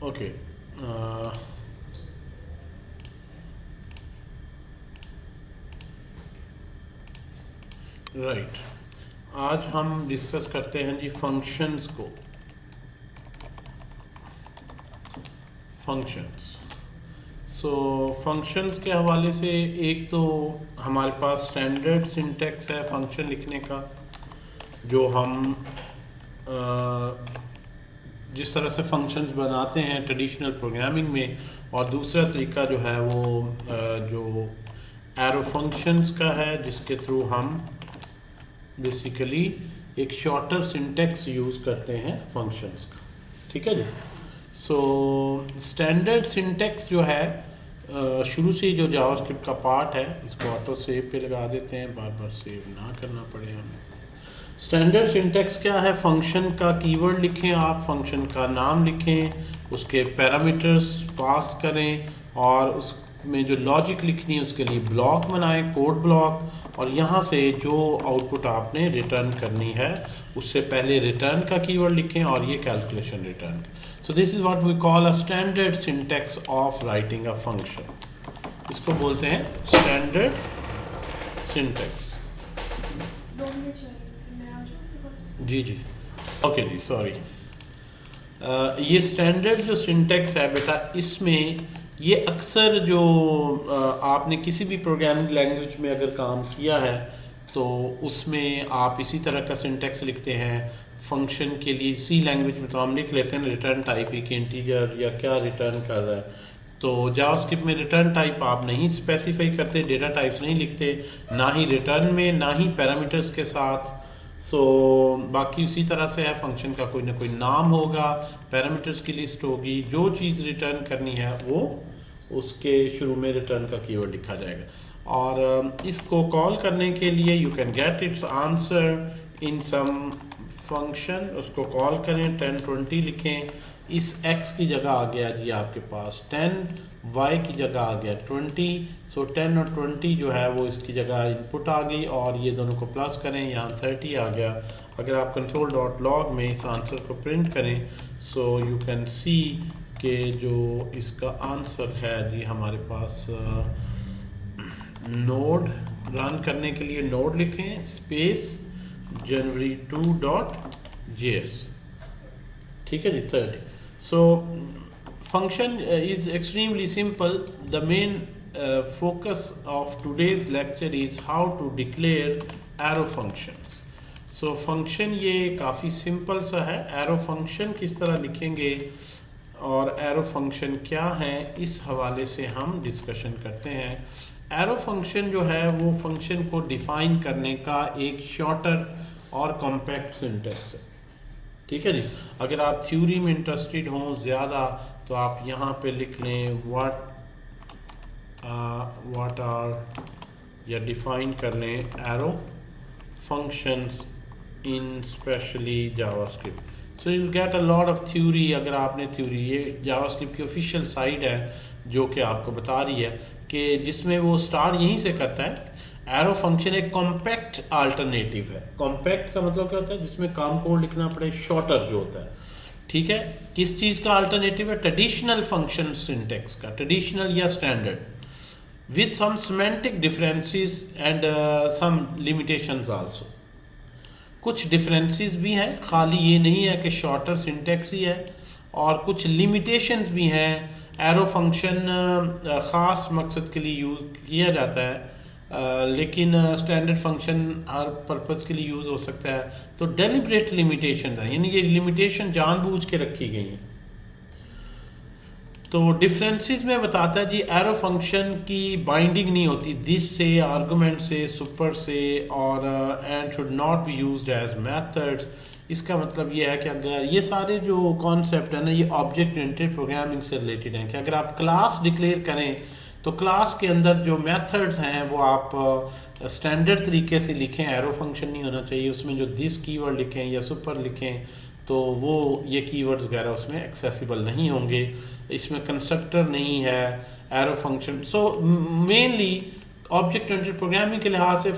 Okay, right. आज हम discuss करते हैं जी फंक्शंस को। फंक्शंस, सो फंक्शंस के हवाले से एक तो हमारे पास स्टैंडर्ड सिंटैक्स है फंक्शन लिखने का, जो हम जिस तरह से फंक्शंस बनाते हैं ट्रेडिशनल प्रोग्रामिंग में। और दूसरा तरीका जो है वो जो एरो फंक्शंस का है, जिसके थ्रू हम बेसिकली एक शॉर्टर सिंटैक्स यूज़ करते हैं फंक्शंस का। ठीक है जी। सो स्टैंडर्ड सिंटैक्स जो है शुरू से जो जावास्क्रिप्ट का पार्ट है, इसको ऑटो सेव पे लगा देते हैं, बार बार सेव ना करना पड़े हमें। स्टैंडर्ड सिंटैक्स क्या है? फंक्शन का कीवर्ड लिखें, आप फंक्शन का नाम लिखें, उसके पैरामीटर्स पास करें और उसमें जो लॉजिक लिखनी है उसके लिए ब्लॉक बनाएं, कोड ब्लॉक। और यहाँ से जो आउटपुट आपने रिटर्न करनी है उससे पहले रिटर्न का कीवर्ड लिखें और ये calculation return. So this is what we call a standard syntax of writing a function. इसको बोलते हैं स्टैंडर्ड सिंटैक्स। जी जी, ओके जी, सॉरी। ये स्टैंडर्ड जो सिंटैक्स है बेटा, इसमें ये अक्सर जो आपने किसी भी प्रोग्रामिंग लैंग्वेज में अगर काम किया है तो उसमें आप इसी तरह का सिंटैक्स लिखते हैं। फंक्शन के लिए सी लैंग्वेज में तो हम लिख लेते हैं रिटर्न टाइप एक इंटीजर या क्या रिटर्न कर रहा है। तो जावास्क्रिप्ट में रिटर्न टाइप आप नहीं स्पेसिफाई करते, डेटा टाइप्स नहीं लिखते, ना ही रिटर्न में ना ही पैरामीटर्स के साथ। सो बाकी उसी तरह से है, फंक्शन का कोई ना कोई नाम होगा, पैरामीटर्स की लिस्ट होगी, जो चीज़ रिटर्न करनी है वो उसके शुरू में रिटर्न का कीवर्ड लिखा जाएगा। और इसको कॉल करने के लिए you can get its answer in some function. उसको कॉल करें, 10 20 लिखें, इस x की जगह आ गया जी आपके पास 10, y की जगह आ गया 20। सो 10 और 20 जो है वो इसकी जगह इनपुट आ गई और ये दोनों को प्लस करें, यहाँ 30 आ गया। अगर आप control.log में इस आंसर को प्रिंट करें सो यू कैन सी कि जो इसका आंसर है जी हमारे पास नोड रन करने के लिए नोड लिखें स्पेस january2.js। ठीक है जी, 30। So function is extremely simple. The main focus of today's lecture is how to declare arrow functions। So function ये काफ़ी सिंपल सा है। एरो फंक्शन किस तरह लिखेंगे और एरो फंक्शन क्या है, इस हवाले से हम डिस्कशन करते हैं। एरो फंक्शन जो है वो फंक्शन को डिफाइन करने का एक शॉर्टर और कॉम्पैक्ट सिंटैक्स है। ठीक है जी। अगर आप थ्योरी में इंटरेस्टेड हों ज़्यादा तो आप यहाँ पे लिख लें व्हाट आर या डिफाइन कर लें arrow functions in specially JavaScript. So you get a lot of theory. अगर आपने थ्योरी, ये जावास्क्रिप्ट की ऑफिशियल साइट है जो कि आपको बता रही है कि जिसमें वो स्टार्ट यहीं से करता है। एरो फंक्शन एक कॉम्पैक्ट अल्टरनेटिव है। कॉम्पैक्ट का मतलब क्या होता है? जिसमें काम कोड लिखना पड़े, शॉर्टर जो होता है। ठीक है, किस चीज़ का अल्टरनेटिव है? ट्रेडिशनल फंक्शन सिंटैक्स का, ट्रेडिशनल या standard, with some semantic differences and some limitations also. कुछ डिफरेंसेस भी हैं, खाली ये नहीं है कि शॉर्टर सिंटैक्स ही है, और कुछ लिमिटेशंस भी हैं। एरो फंक्शन ख़ास मकसद के लिए यूज़ किया जाता है, लेकिन स्टैंडर्ड फंक्शन हर पर्पज़ के लिए यूज़ हो सकता है। तो डेलिब्रेट लिमिटेशन है, यानी ये लिमिटेशन जानबूझ के रखी गई हैं। तो डिफरेंसेस में बताता है जी, एरो फंक्शन की बाइंडिंग नहीं होती दिस से, आर्गुमेंट से, सुपर से, और and should not be used as methods. इसका मतलब ये है कि अगर ये सारे जो कॉन्सेप्ट है ना, ये ऑब्जेक्ट ओरिएंटेड प्रोग्रामिंग से रिलेटेड हैं कि अगर आप क्लास डिक्लेयर करें तो क्लास के अंदर जो मेथड्स हैं वो आप स्टैंडर्ड तरीके से लिखें। एरो फंक्शन नहीं होना चाहिए उसमें जो दिस कीवर्ड लिखें या सुपर लिखें तो वो ये कीवर्ड्स वगैरह उसमें एक्सेसिबल नहीं होंगे। इसमें कंस्ट्रक्टर नहीं है arrow function. So mainly object oriented programming के लिहाज से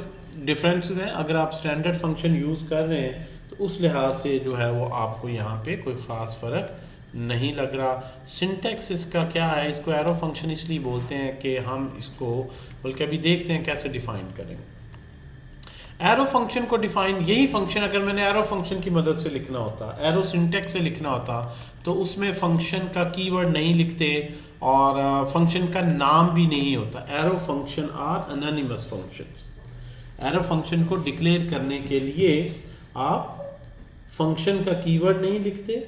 डिफरेंसेस हैं। अगर आप स्टैंडर्ड फंक्शन यूज़ कर रहे हैं तो उस लिहाज से जो है वो आपको यहाँ पे कोई ख़ास फ़र्क नहीं लग रहा। सिंटेक्स इसका क्या है, इसको एरो फंक्शन इसलिए बोलते हैं कि हम इसको बल्कि अभी देखते हैं कैसे डिफाइन करेंगे। एरो फंक्शन को डिफाइन, यही फंक्शन अगर मैंने एरो फंक्शन की मदद से लिखना होता, एरो सिंटेक्स से लिखना होता, तो उसमें फंक्शन का कीवर्ड नहीं लिखते और फंक्शन का नाम भी नहीं होता। Arrow function are anonymous functions. Arrow function को डिक्लेयर करने के लिए आप फंक्शन का कीवर्ड नहीं लिखते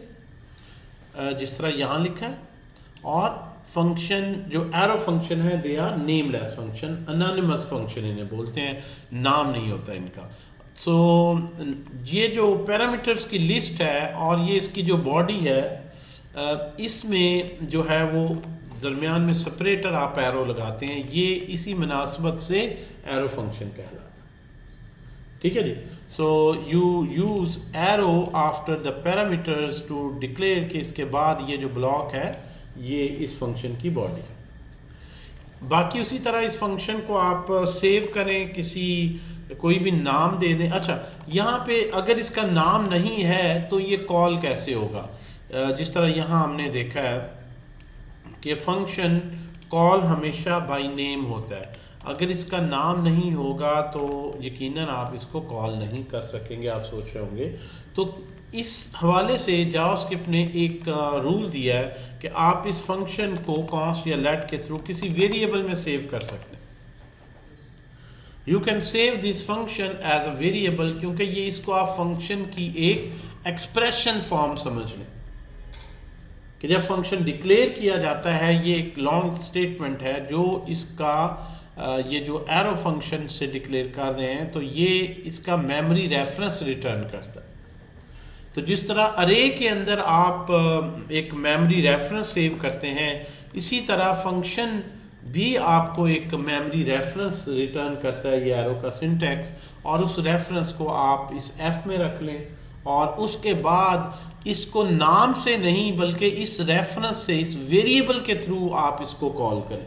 जिस तरह यहाँ लिखा है, और फंक्शन जो एरो फंक्शन है they are nameless function, anonymous function इन्हें बोलते हैं, नाम नहीं होता इनका। सो ये जो पैरामीटर्स की लिस्ट है और ये इसकी जो बॉडी है, इसमें जो है वो दरमियान में सेपरेटर आप एरो लगाते हैं, ये इसी मुनासबत से एरो फंक्शन कहलाता है। ठीक है जी। So you use arrow after the parameters to declare कि इसके बाद ये जो ब्लॉक है ये इस फंक्शन की बॉडी है। बाकी उसी तरह इस फंक्शन को आप सेव करें, किसी कोई भी नाम दे दें। अच्छा, यहाँ पे अगर इसका नाम नहीं है तो ये कॉल कैसे होगा? जिस तरह यहाँ हमने देखा है कि फंक्शन कॉल हमेशा बाय नेम होता है, अगर इसका नाम नहीं होगा तो यकीनन आप इसको कॉल नहीं कर सकेंगे। आप सोच रहे होंगे, तो इस हवाले से जावास्क्रिप्ट ने एक रूल दिया है कि आप इस फंक्शन को कॉन्स्ट या लेट के थ्रू किसी वेरिएबल में सेव कर सकते हैं। You can save this function as a variable, क्योंकि ये इसको आप फंक्शन की एक एक्सप्रेशन फॉर्म समझ लें कि जब फंक्शन डिक्लेयर किया जाता है, ये एक लॉन्ग स्टेटमेंट है जो इसका ये जो एरो फंक्शन से डिक्लेयर कर रहे हैं, तो ये इसका मेमोरी रेफरेंस रिटर्न करता है। तो जिस तरह अरे के अंदर आप एक मेमोरी रेफरेंस सेव करते हैं, इसी तरह फंक्शन भी आपको एक मेमोरी रेफरेंस रिटर्न करता है, ये एरो का सिंटैक्स, और उस रेफरेंस को आप इस एफ में रख लें और उसके बाद इसको नाम से नहीं बल्कि इस रेफरेंस से, इस वेरिएबल के थ्रू आप इसको कॉल करें।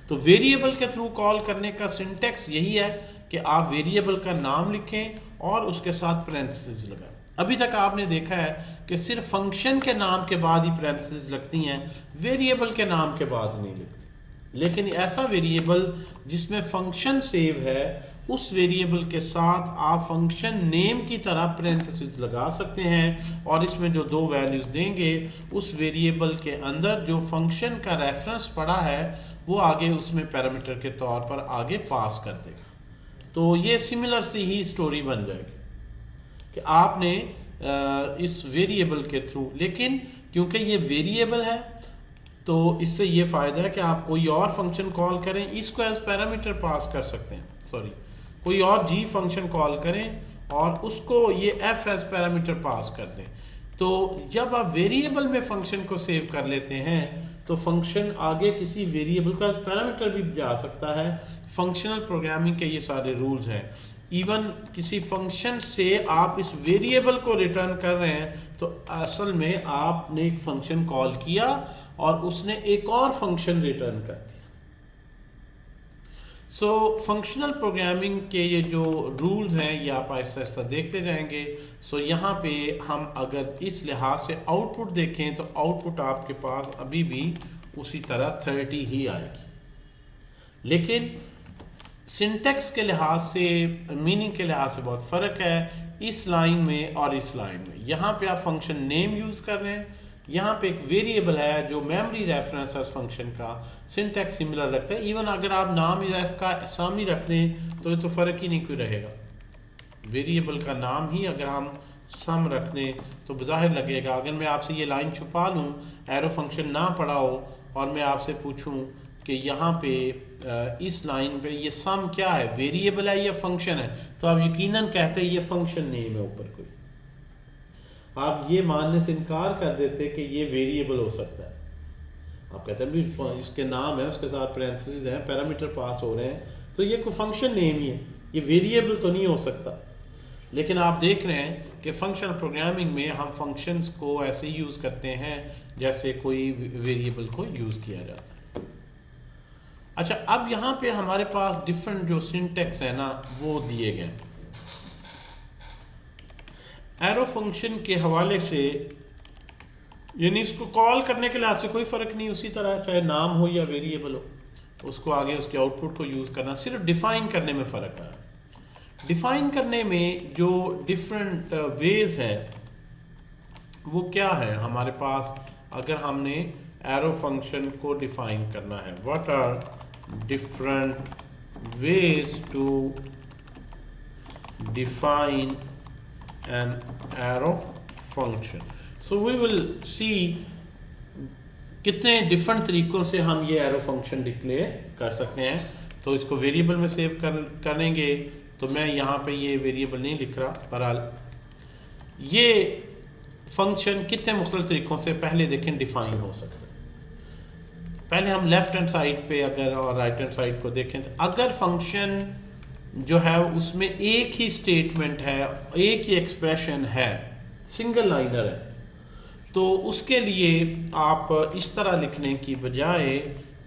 तो वेरिएबल के थ्रू कॉल करने का सिंटैक्स यही है कि आप वेरिएबल का नाम लिखें और उसके साथ पैरेंथेसिस लगाएं। अभी तक आपने देखा है कि सिर्फ फंक्शन के नाम के बाद ही पैरेंथेसिस लगती हैं, वेरिएबल के नाम के बाद नहीं लगती। लेकिन ऐसा वेरिएबल जिसमें फंक्शन सेव है, उस वेरिएबल के साथ आप फंक्शन नेम की तरह पैरेंथेसिस लगा सकते हैं और इसमें जो दो वैल्यूज देंगे, उस वेरिएबल के अंदर जो फंक्शन का रेफरेंस पड़ा है वो आगे उसमें पैरामीटर के तौर पर आगे पास कर देगा। तो ये सिमिलर सी ही स्टोरी बन जाएगी कि आपने इस वेरिएबल के थ्रू, लेकिन क्योंकि ये वेरिएबल है तो इससे ये फ़ायदा है कि आप कोई और फंक्शन कॉल करें, इसको एज पैरामीटर पास कर सकते हैं, सॉरी कोई और जी फंक्शन कॉल करें और उसको ये एफ एज पैरामीटर पास कर दें। तो जब आप वेरिएबल में फंक्शन को सेव कर लेते हैं तो फंक्शन आगे किसी वेरिएबल का पैरामीटर भी जा सकता है। फंक्शनल प्रोग्रामिंग के ये सारे रूल्स हैं। इवन किसी फंक्शन से आप इस वेरिएबल को रिटर्न कर रहे हैं तो असल में आपने एक फंक्शन कॉल किया और उसने एक और फंक्शन रिटर्न कर दिया। सो फंक्शनल प्रोग्रामिंग के ये जो रूल्स हैं ये आप आहिस्ता आहिस्ता देखते जाएंगे। सो यहाँ पे हम अगर इस लिहाज से आउटपुट देखें तो आउटपुट आपके पास अभी भी उसी तरह 30 ही आएगी, लेकिन सिंटेक्स के लिहाज से, मीनिंग के लिहाज से बहुत फ़र्क है इस लाइन में और इस लाइन में। यहाँ पे आप फंक्शन नेम यूज़ कर रहे हैं, यहाँ पे एक वेरिएबल है जो मेमोरी रेफरेंस है उस फंक्शन का, सिंटैक्स सिमिलर रखता है। इवन अगर आप नाम एफ का सामी रख दें तो ये तो फ़र्क ही नहीं कोई रहेगा। वेरिएबल का नाम ही अगर हम सम रख दें तो बज़ाहिर लगेगा। अगर मैं आपसे ये लाइन छुपा लूँ, एरो फंक्शन ना पढ़ा हो और मैं आपसे पूछूँ कि यहाँ पे इस लाइन पे ये सम क्या है, वेरिएबल है या फंक्शन है, तो आप यकीनन कहते हैं ये फंक्शन नेम है ऊपर कोई। आप ये मानने से इनकार कर देते कि ये वेरिएबल हो सकता है। आप कहते हैं भी इसके नाम है, उसके साथ पैरेंथेसिस हैं, पैरामीटर पास हो रहे हैं, तो ये कोई फंक्शन नेम ही है, ये वेरिएबल तो नहीं हो सकता। लेकिन आप देख रहे हैं कि फंक्शनल प्रोग्रामिंग में हम फंक्शंस को ऐसे ही यूज़ करते हैं जैसे कोई वेरिएबल को यूज़ किया जाता है। अच्छा, अब यहाँ पे हमारे पास डिफरेंट जो सिंटैक्स है ना वो दिए गए। एरो फंक्शन के हवाले से यानी इसको कॉल करने के लिहाज से कोई फ़र्क नहीं, उसी तरह चाहे नाम हो या वेरिएबल हो, उसको आगे उसके आउटपुट को यूज़ करना, सिर्फ डिफ़ाइन करने में फ़र्क है। डिफ़ाइन करने में जो डिफरेंट वेज है वो क्या है हमारे पास, अगर हमने एरो फंक्शन को डिफ़ाइन करना है, what are different ways to define an arrow function. So we will see कितने डिफरेंट तरीकों से हम ये एरो फंक्शन डिक्लेयर कर सकते हैं। तो इसको वेरिएबल में सेव करेंगे, तो मैं यहाँ पे ये वेरिएबल नहीं लिख रहा, बहरहाल ये फंक्शन कितने मुख्तलिफ तरीकों से पहले देखें डिफाइन हो सकता है। पहले हम लेफ्ट हैंड साइड पे अगर और राइट हैंड साइड को देखें, तो अगर फंक्शन जो है उसमें एक ही स्टेटमेंट है, एक ही एक्सप्रेशन है, सिंगल लाइनर है, तो उसके लिए आप इस तरह लिखने की बजाय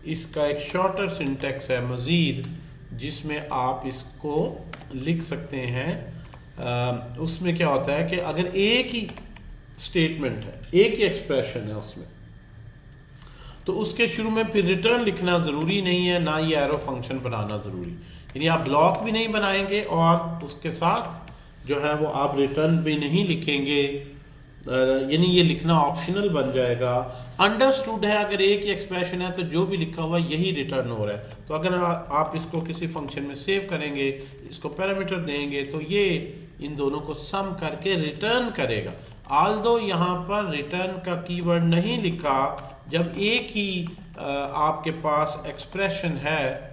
इसका एक शॉर्टर सिंटेक्स है मज़ीद, जिसमें आप इसको लिख सकते हैं। उसमें क्या होता है कि अगर एक ही स्टेटमेंट है, एक ही एक्सप्रेशन है उसमें, तो उसके शुरू में फिर रिटर्न लिखना ज़रूरी नहीं है, ना ये एरो फंक्शन बनाना ज़रूरी, यानी आप ब्लॉक भी नहीं बनाएंगे और उसके साथ जो है वो आप रिटर्न भी नहीं लिखेंगे, यानी ये लिखना ऑप्शनल बन जाएगा। अंडरस्टूड है, अगर एक ही एक्सप्रेशन है तो जो भी लिखा हुआ है यही रिटर्न हो रहा है। तो अगर आप इसको किसी फंक्शन में सेव करेंगे, इसको पैरामीटर देंगे, तो ये इन दोनों को सम करके रिटर्न करेगा। आल्दो यहाँ पर रिटर्न का कीवर्ड नहीं लिखा, जब एक ही आपके पास एक्सप्रेशन है,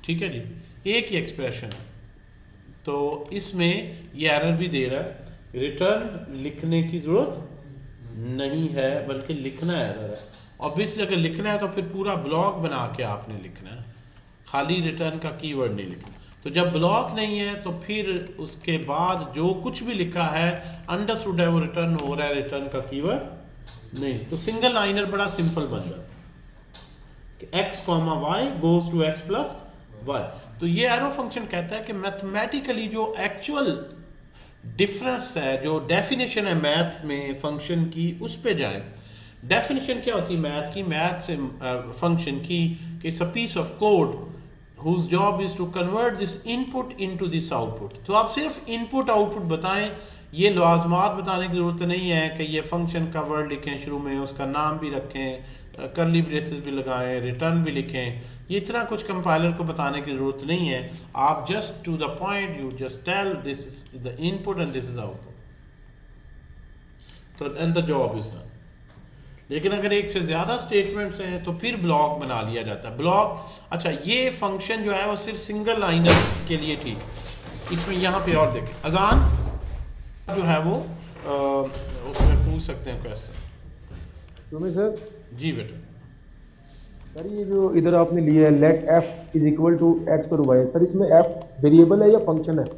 ठीक है जी, एक ही एक्सप्रेशन है, तो इसमें ये एरर भी दे रहा है। रिटर्न लिखने की ज़रूरत नहीं है, बल्कि लिखना एरर है। ऑब्वियसली अगर लिखना है तो फिर पूरा ब्लॉक बना के आपने लिखना है, खाली रिटर्न का कीवर्ड नहीं लिखना। तो जब ब्लॉक नहीं है तो फिर उसके बाद जो कुछ भी लिखा है अंडरस्टूड है, वो रिटर्न हो रहा है, रिटर्न का कीवर्ड नहीं। तो सिंगल लाइनर बड़ा सिंपल बन जाता है कि x, y goes to x plus y। तो ये एरो फंक्शन कहता है कि मैथमेटिकली जो एक्चुअल डिफरेंस है, जो डेफिनेशन है मैथ में फंक्शन की, उस पे जाए। डेफिनेशन क्या होती है मैथ की? मैथ से फंक्शन की कि it's a piece of code whose job is to convert this input into this output। तो आप सिर्फ इनपुट आउटपुट बताएं, ये लाज़मात बताने की ज़रूरत नहीं है कि ये फंक्शन का वर्ड लिखें शुरू में, उसका नाम भी रखें, कर्ली ब्रेसेस भी लगाएं, रिटर्न भी लिखें, ये इतना कुछ कंपाइलर को बताने की ज़रूरत नहीं है। आप just to the point, you just tell this is the input and this is output, तो and the job is done. लेकिन अगर एक से ज़्यादा स्टेटमेंट्स हैं तो फिर ब्लॉक बना लिया जाता है। ब्लॉक, अच्छा, ये फंक्शन जो है वो सिर्फ सिंगल लाइनर के लिए ठीक है। इसमें यहाँ पे और देखें, अजान जो है वो उसमें पूछ सकते हैं क्वेश्चन। तुम्हें सर जी बेटा। सर ये जो इधर आपने लिया है let F is equal to X पर वाई, सर इसमें एफ वेरिएबल है या फंक्शन है?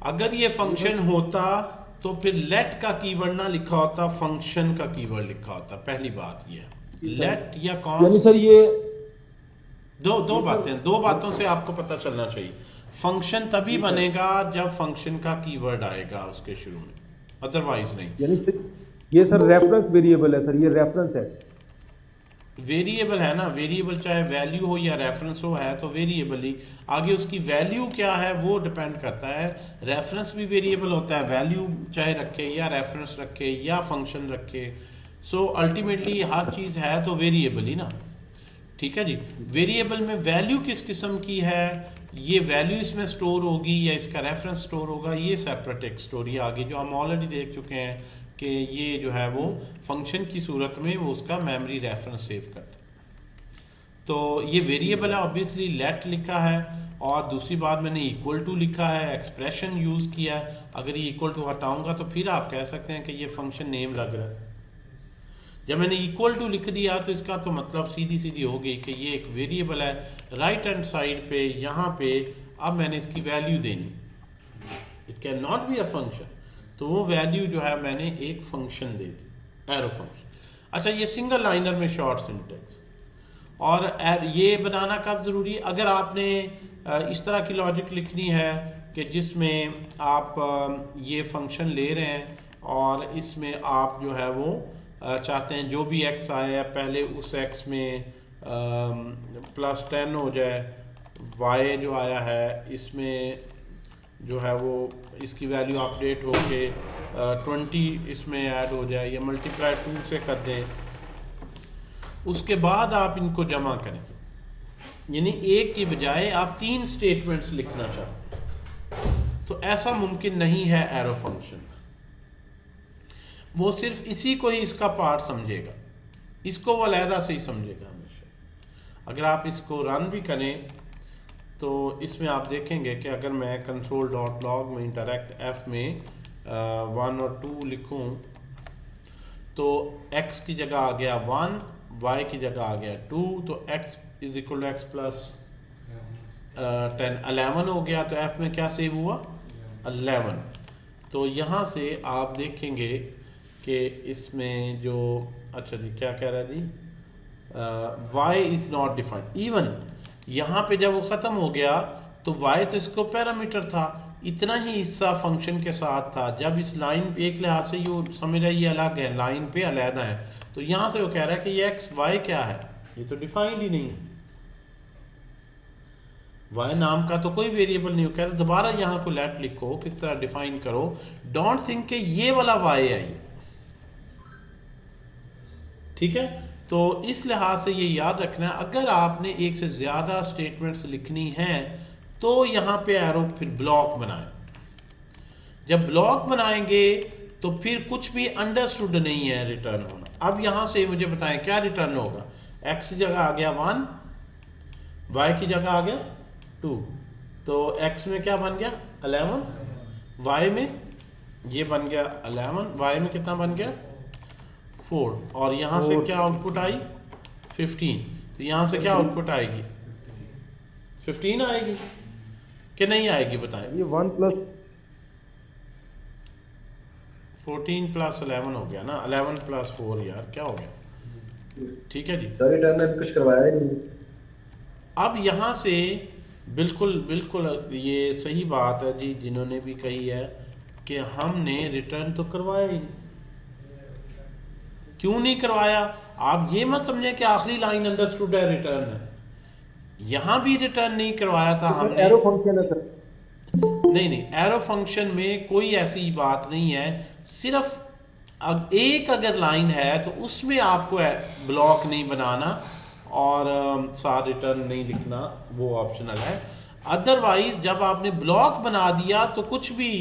अगर ये फंक्शन होता तो फिर लेट का कीवर्ड ना लिखा होता, फंक्शन का कीवर्ड लिखा होता। पहली बात ये है, लेट या कौन, यानी सर ये दो बातों से आपको पता चलना चाहिए। फंक्शन तभी बनेगा जब फंक्शन का कीवर्ड आएगा उसके शुरू में, अदरवाइज नहीं। यानी ये सर रेफरेंस वेरिएबल है, सर ये रेफरेंस है, वेरिएबल है ना, वेरिएबल चाहे वैल्यू हो या रेफरेंस हो, है तो वेरिएबल ही। आगे उसकी वैल्यू क्या है वो डिपेंड करता है। रेफरेंस भी वेरिएबल होता है, वैल्यू चाहे रखे या रेफरेंस रखे या फंक्शन रखे, सो अल्टीमेटली हर चीज़ है तो वेरिएबल ही ना, ठीक है जी। वेरिएबल में वैल्यू किस किस्म की है, ये वैल्यू इसमें स्टोर होगी या इसका रेफरेंस स्टोर होगा, ये सेपरेट एक स्टोरी आगे जो हम ऑलरेडी देख चुके हैं कि ये जो है वो फंक्शन की सूरत में वो उसका मेमोरी रेफरेंस सेव करता है। तो ये वेरिएबल है, ऑब्वियसली लेट लिखा है, और दूसरी बात मैंने इक्वल टू लिखा है, एक्सप्रेशन यूज़ किया है। अगर ये इक्वल टू हटाऊंगा तो फिर आप कह सकते हैं कि ये फंक्शन नेम लग रहा है। जब मैंने इक्वल टू लिख दिया तो इसका तो मतलब सीधी सीधी हो गई कि ये एक वेरिएबल है। राइट हैंड साइड पे यहाँ पे अब मैंने इसकी वैल्यू देनी, it can not be a function, तो वो वैल्यू जो है मैंने एक फंक्शन दे दी, एरो फंक्शन। अच्छा, ये सिंगल लाइनर में शॉर्ट सिंटेक्स, और ये बनाना कब ज़रूरी है? अगर आपने इस तरह की लॉजिक लिखनी है कि जिसमें आप ये फंक्शन ले रहे हैं और इसमें आप जो है वो चाहते हैं जो भी x आया पहले उस x में +10 हो जाए, y जो आया है इसमें जो है वो इसकी वैल्यू अपडेट होके 20 इसमें ऐड हो जाए या मल्टीप्लाई 2 से कर दें। उसके बाद आप इनको जमा करें, यानी एक की बजाय आप 3 स्टेटमेंट्स लिखना चाहते हैं, तो ऐसा मुमकिन नहीं है एरो फंक्शन। वो सिर्फ इसी को ही इसका पार्ट समझेगा, इसको वो अलहदा से ही समझेगा हमेशा। अगर आप इसको रन भी करें तो इसमें आप देखेंगे कि अगर मैं console.log में इंटरैक्ट f में 1 और 2 लिखूं तो x की जगह आ गया 1, y की जगह आ गया 2, तो x is equal to X plus 10 11 हो गया। तो f में क्या सेव हुआ 11। तो यहाँ से आप देखेंगे कि इसमें जो अच्छा जी क्या कह रहा है जी, y is not defined. Even यहाँ पे जब वो ख़त्म हो गया तो y तो इसको पैरामीटर था, इतना ही हिस्सा फंक्शन के साथ था। जब इस लाइन पे एक लिहाज से ये समझ रहा है ये अलग है, लाइन पे अलहदा है, तो यहाँ से वो कह रहा है कि ये x y क्या है, ये तो डिफाइंड ही नहीं है, y नाम का तो कोई वेरिएबल नहीं हो। कह रहे दोबारा यहाँ को लेट लिखो, किस तरह डिफाइन करो, डोंट थिंक कि ये वाला y आई, ठीक है। तो इस लिहाज से ये याद रखना है, अगर आपने एक से ज़्यादा स्टेटमेंट्स लिखनी हैं तो यहाँ पे एरो फिर ब्लॉक बनाएं। जब ब्लॉक बनाएंगे तो फिर कुछ भी अंडरस्टूड नहीं है रिटर्न होना। अब यहाँ से मुझे बताएं क्या रिटर्न होगा, x की जगह आ गया 1, y की जगह आ गया 2, तो x में क्या बन गया 11, y में ये बन गया 11, y में कितना बन गया 4, और यहाँ से क्या आउटपुट आई 15। तो यहाँ से क्या आउटपुट आएगी 15 आएगी कि नहीं आएगी बताएं। ये 1 प्लस 14 प्लस 11 हो गया ना, 11 प्लस 4 यार क्या हो गया, ठीक है जी। सर रिटर्न अभी कुछ करवाया ही नहीं। अब यहाँ से बिल्कुल बिल्कुल ये सही बात है जी जिन्होंने भी कही है कि हमने रिटर्न तो करवाया ही नहीं। क्यों नहीं करवाया, आप ये मत समझे कि आखिरी लाइन अंडरस्टूड है रिटर्न है, यहाँ भी रिटर्न नहीं करवाया था हमने। एरो फंक्शन है सर, नहीं एरो फंक्शन में कोई ऐसी बात नहीं है, सिर्फ एक अगर लाइन है तो उसमें आपको ब्लॉक नहीं बनाना और सार रिटर्न नहीं लिखना, वो ऑप्शनल है। अदरवाइज जब आपने ब्लॉक बना दिया तो कुछ भी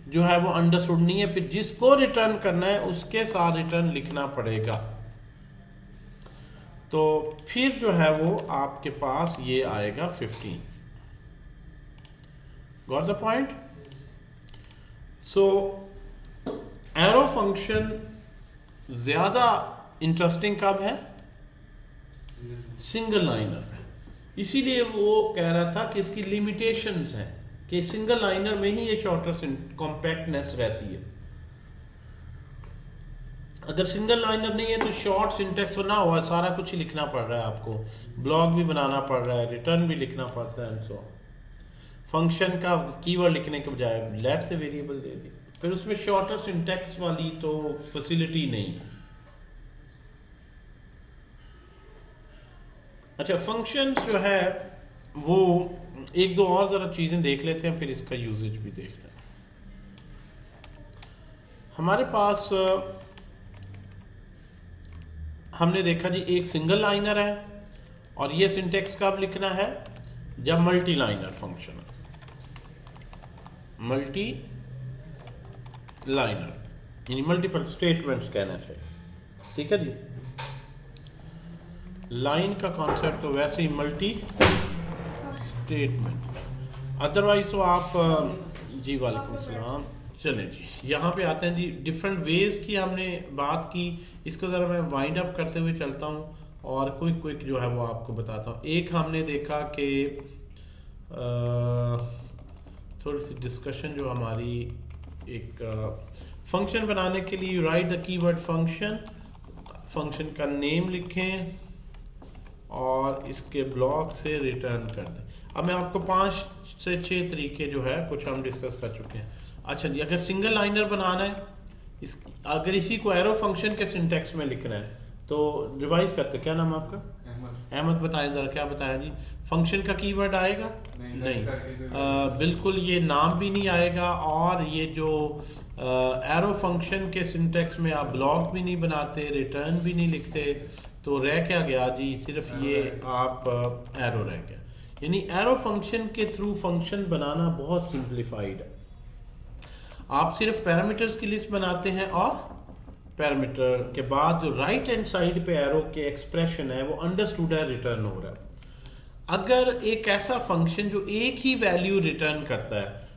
जो है वो अंडरस्टूड नहीं है, फिर जिसको रिटर्न करना है उसके साथ रिटर्न लिखना पड़ेगा। तो फिर जो है वो आपके पास ये आएगा 15। Got the point. So arrow function ज्यादा इंटरेस्टिंग कब है, सिंगल लाइनर में। इसीलिए वो कह रहा था कि इसकी लिमिटेशंस हैं कि सिंगल लाइनर में ही ये शॉर्टर कॉम्पैक्टनेस रहती है। अगर सिंगल लाइनर नहीं है तो शॉर्ट सिंटेक्स तो ना हुआ, सारा कुछ ही लिखना पड़ रहा है आपको, ब्लॉक भी बनाना पड़ रहा है, रिटर्न भी लिखना पड़ता है। सो फंक्शन का कीवर्ड लिखने के बजाय लेट से वेरिएबल दे दी, फिर उसमें शॉर्टर सिंटेक्स वाली तो फैसिलिटी नहीं। अच्छा फंक्शंस जो है वो एक दो और ज़रा चीज़ें देख लेते हैं, फिर इसका यूजेज भी देखते हैं। हमारे पास हमने देखा जी एक सिंगल लाइनर है, और ये सिंटेक्स कब लिखना है जब मल्टी लाइनर फंक्शन है, मल्टी लाइनर यानी मल्टीपल स्टेटमेंट्स कहना चाहिए, ठीक है जी। लाइन का कॉन्सेप्ट तो वैसे ही मल्टी स्टेटमेंट, अदरवाइज तो आप जी वालेकुम सलाम। चलें जी यहाँ पे आते हैं जी, डिफरेंट वेज की हमने बात की, इसको ज़रा मैं वाइंड अप करते हुए चलता हूँ और क्विक जो है वो आपको बताता हूँ। एक हमने देखा कि थोड़ी सी डिस्कशन जो हमारी एक फंक्शन बनाने के लिए right the keyword function, function का नेम लिखें और इसके ब्लॉक से रिटर्न कर दें। अब मैं आपको 5 से 6 तरीके जो है कुछ हम डिस्कस कर चुके हैं। अच्छा जी, अगर सिंगल लाइनर बनाना है, अगर इसी को एरो फंक्शन के सिंटेक्स में लिखना है तो रिवाइज करते, क्या नाम है आपका? अहमद। बताएं ज़रा, क्या बताया जी? फंक्शन का कीवर्ड आएगा? नहीं। बिल्कुल ये नाम भी नहीं आएगा, और ये जो एरो फंक्शन के सिंटेक्स में आप ब्लॉक भी नहीं बनाते, रिटर्न भी नहीं लिखते, तो रह क्या गया जी? सिर्फ ये आप एरो रह गया। यानी एरो फंक्शन के थ्रू फंक्शन बनाना बहुत सिंप्लीफाइड है। आप सिर्फ पैरामीटर्स की लिस्ट बनाते हैं और पैरामीटर के बाद जो राइट हैंड साइड पे एरो के एक्सप्रेशन है वो अंडरस्टूड है, रिटर्न हो रहा है। अगर एक ऐसा फंक्शन जो एक ही वैल्यू रिटर्न करता है,